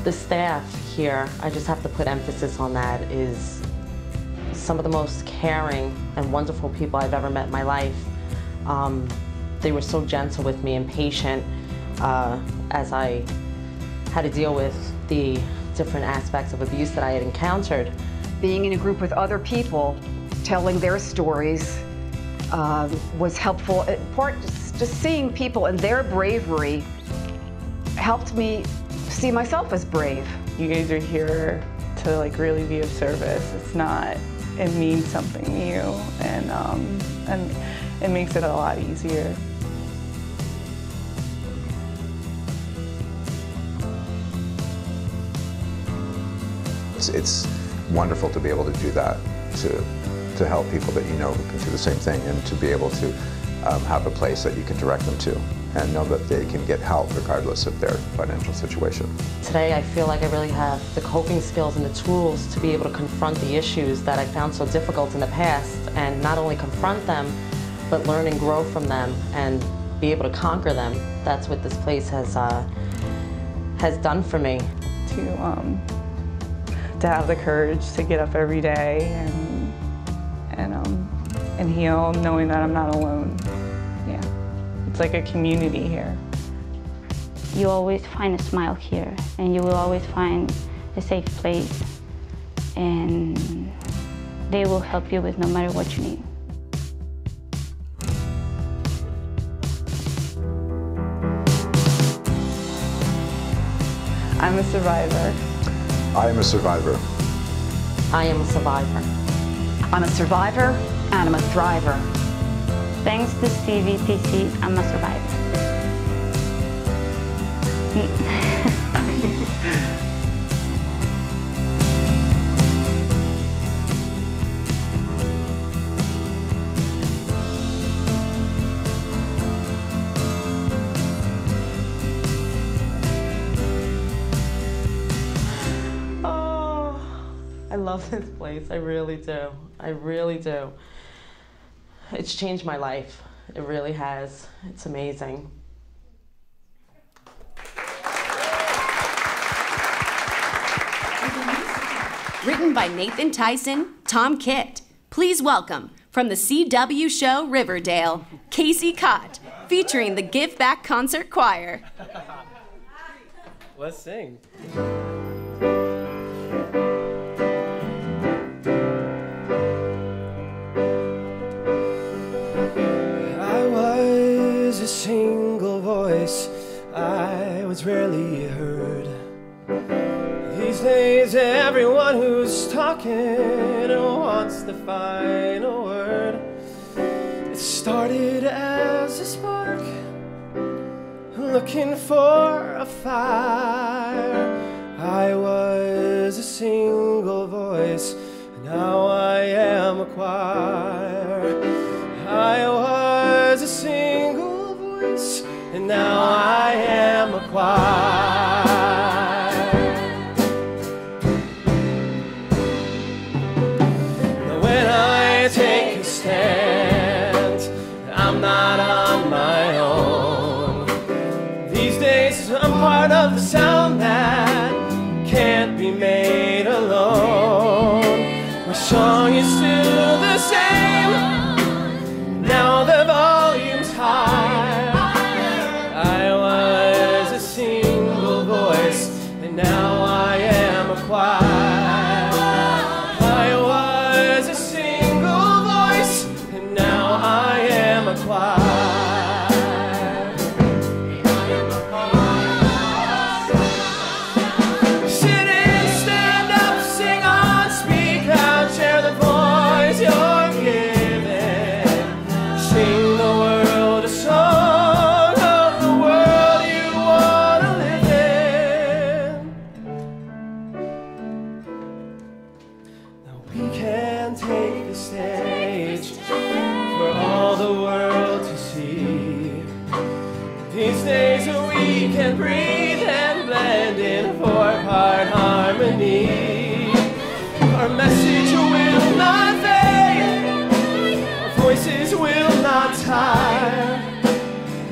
The staff here, I just have to put emphasis on that, is some of the most caring and wonderful people I've ever met in my life. They were so gentle with me and patient as I had to deal with the different aspects of abuse that I had encountered. Being in a group with other people, telling their stories was helpful. Part Just seeing people and their bravery helped me see myself as brave. You guys are here to like really be of service. It's not, it means something to you, and it makes it a lot easier. It's wonderful to be able to do that, to help people that you know who can do the same thing, and to be able to have a place that you can direct them to and know that they can get help regardless of their financial situation. Today I feel like I really have the coping skills and the tools to be able to confront the issues that I found so difficult in the past, and not only confront them, but learn and grow from them and be able to conquer them. That's what this place has done for me. To have the courage to get up every day and heal, knowing that I'm not alone. Yeah, it's like a community here. You always find a smile here, and you will always find a safe place, and they will help you with no matter what you need. I'm a survivor. I am a survivor. I am a survivor. I'm a survivor and I'm a thriver. Thanks to CVTC, I'm a survivor. I love this place, I really do. I really do. It's changed my life. It really has. It's amazing. Written by Nathan Tyson, Tom Kitt. Please welcome, from the CW show Riverdale, Casey Cott, featuring the Give Back Concert Choir. Let's sing. A single voice, I was rarely heard. These days everyone who's talking wants the final word. It started as a spark, looking for a fire. I was a single voice, now I am a choir. I was a single voice, and now I am a choir. Now when I take a stand, I'm not on my own. These days I'm part of the sound that can't be made alone. My song is still the same, now the volume's high. I was a single voice, and now I am a choir. I was a single voice, and now I am a choir. Sit in, stand up, sing on, speak out, share the voice you're giving. Sing the world a song of the world you want to live in. Now we can take the stage for all the world to see. These days we can breathe and blend in four-part harmony. Our message will not fade, our voices will not tire.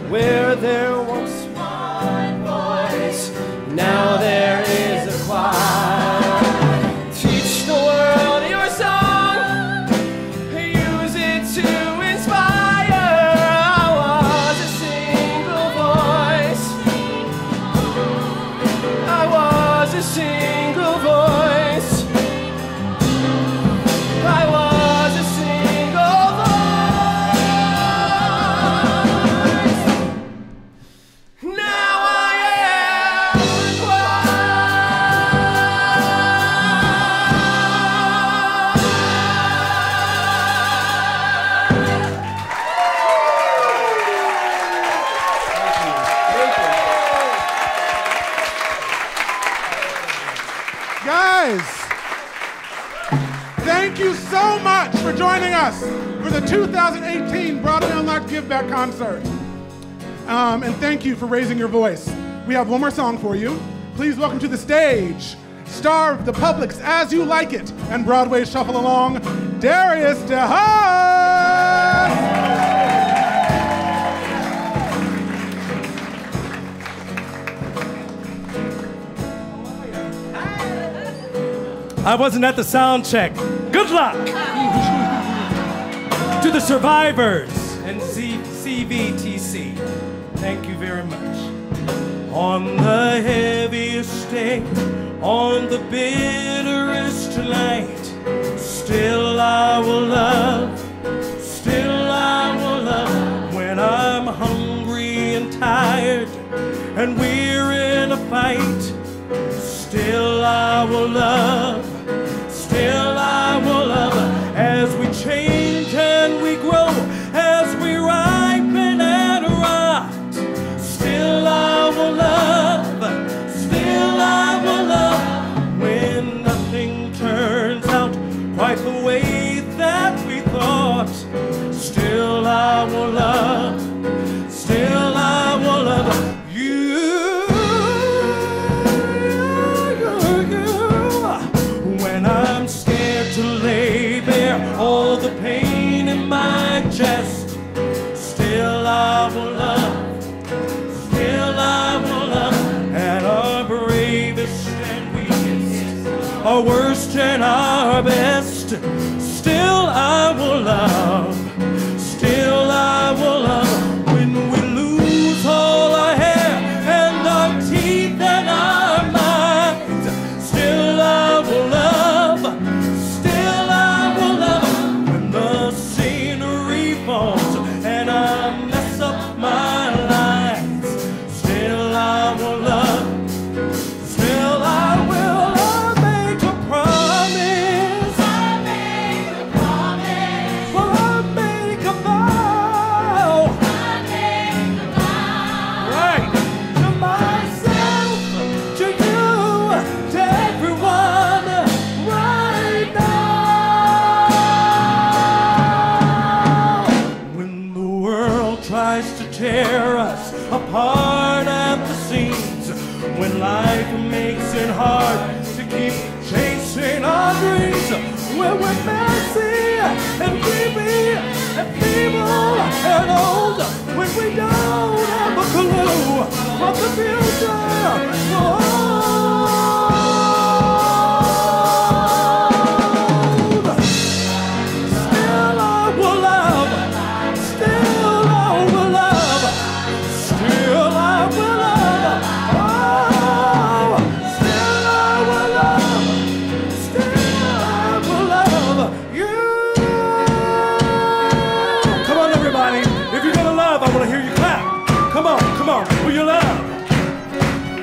Where there was one voice, now there is a choir. Teach the world your song, use it to inspire. I was a single voice, I was a single voice, I was a single voice. Guys, thank you so much for joining us for the 2018 Broadway Unlocked Give Back concert. And thank you for raising your voice. We have one more song for you. Please welcome to the stage, star of the Public's As You Like It and Broadway Shuffle Along, Darius DeHaas. I wasn't at the sound check. Good luck to the survivors and CVTC. Thank you very much. On the heaviest day, on the bitterest night, still I will love, when I'm hungry and tired and we're in a fight. Still I will love, as we change and we grow, as we ripen and rot. Still I will love, when nothing turns out quite the way that we thought. Still I will love, you. When I'm scared to lay bare all the pain in my chest, still I will love, at our bravest and weakest, our worst and our best. Still I will love, when we lose all our hair and our teeth and our minds. Still I will love, when the scenery falls and I mess up my lines. Still I will love, I make a promise, well, I make a vow, right, to myself, to you, to everyone, right now. When the world tries to tear us apart at the seams, when life makes it hard to keep chasing our dreams, when we're messy and creepy and feeble and old, when we don't have a clue what the future holds. Still I will love, still I will love, still I will love. Oh, still I will love, you. Come on, everybody. If you're gonna love, I want to hear you clap. Come on, will you love?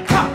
Hot,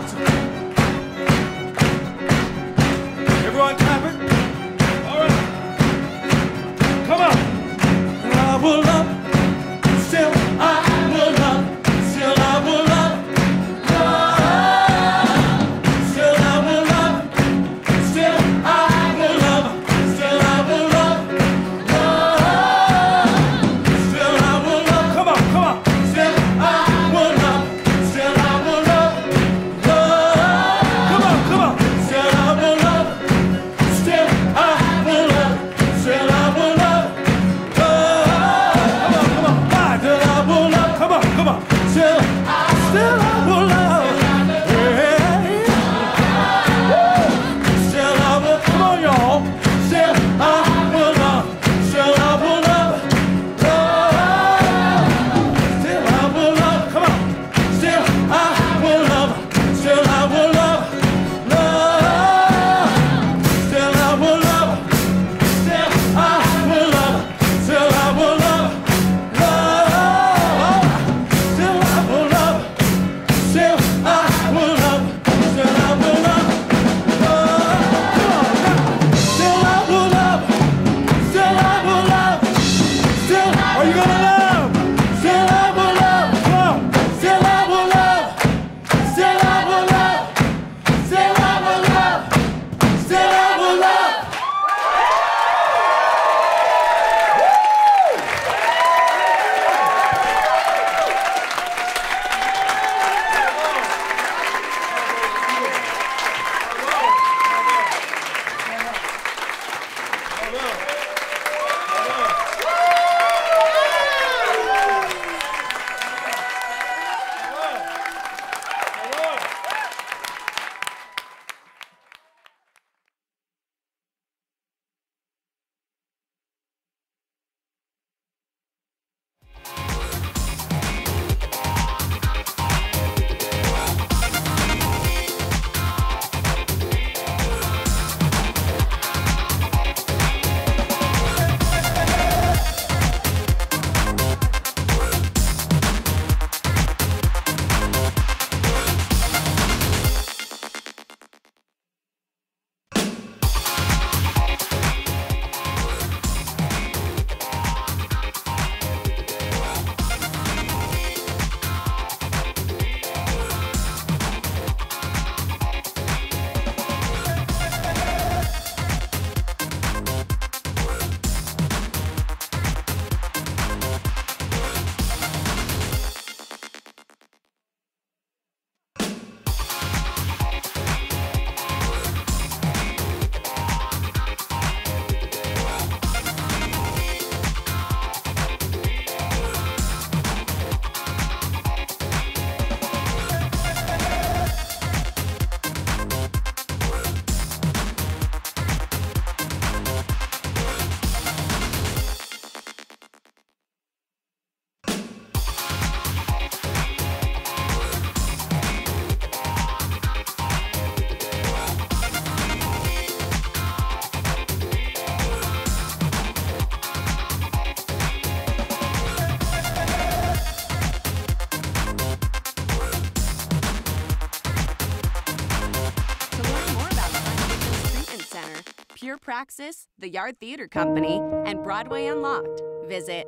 Pure Praxis, the Yard Theater Company, and Broadway Unlocked. Visit.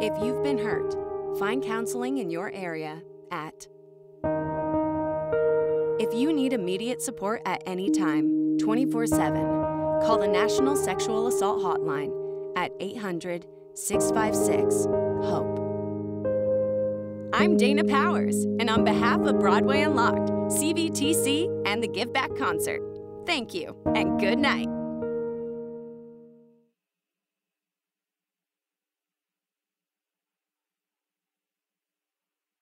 If you've been hurt, find counseling in your area at. If you need immediate support at any time, 24/7, call the National Sexual Assault Hotline at 800-656-HOPE. I'm Dana Powers, and on behalf of Broadway Unlocked, CVTC, and the Give Back Concert, thank you and good night.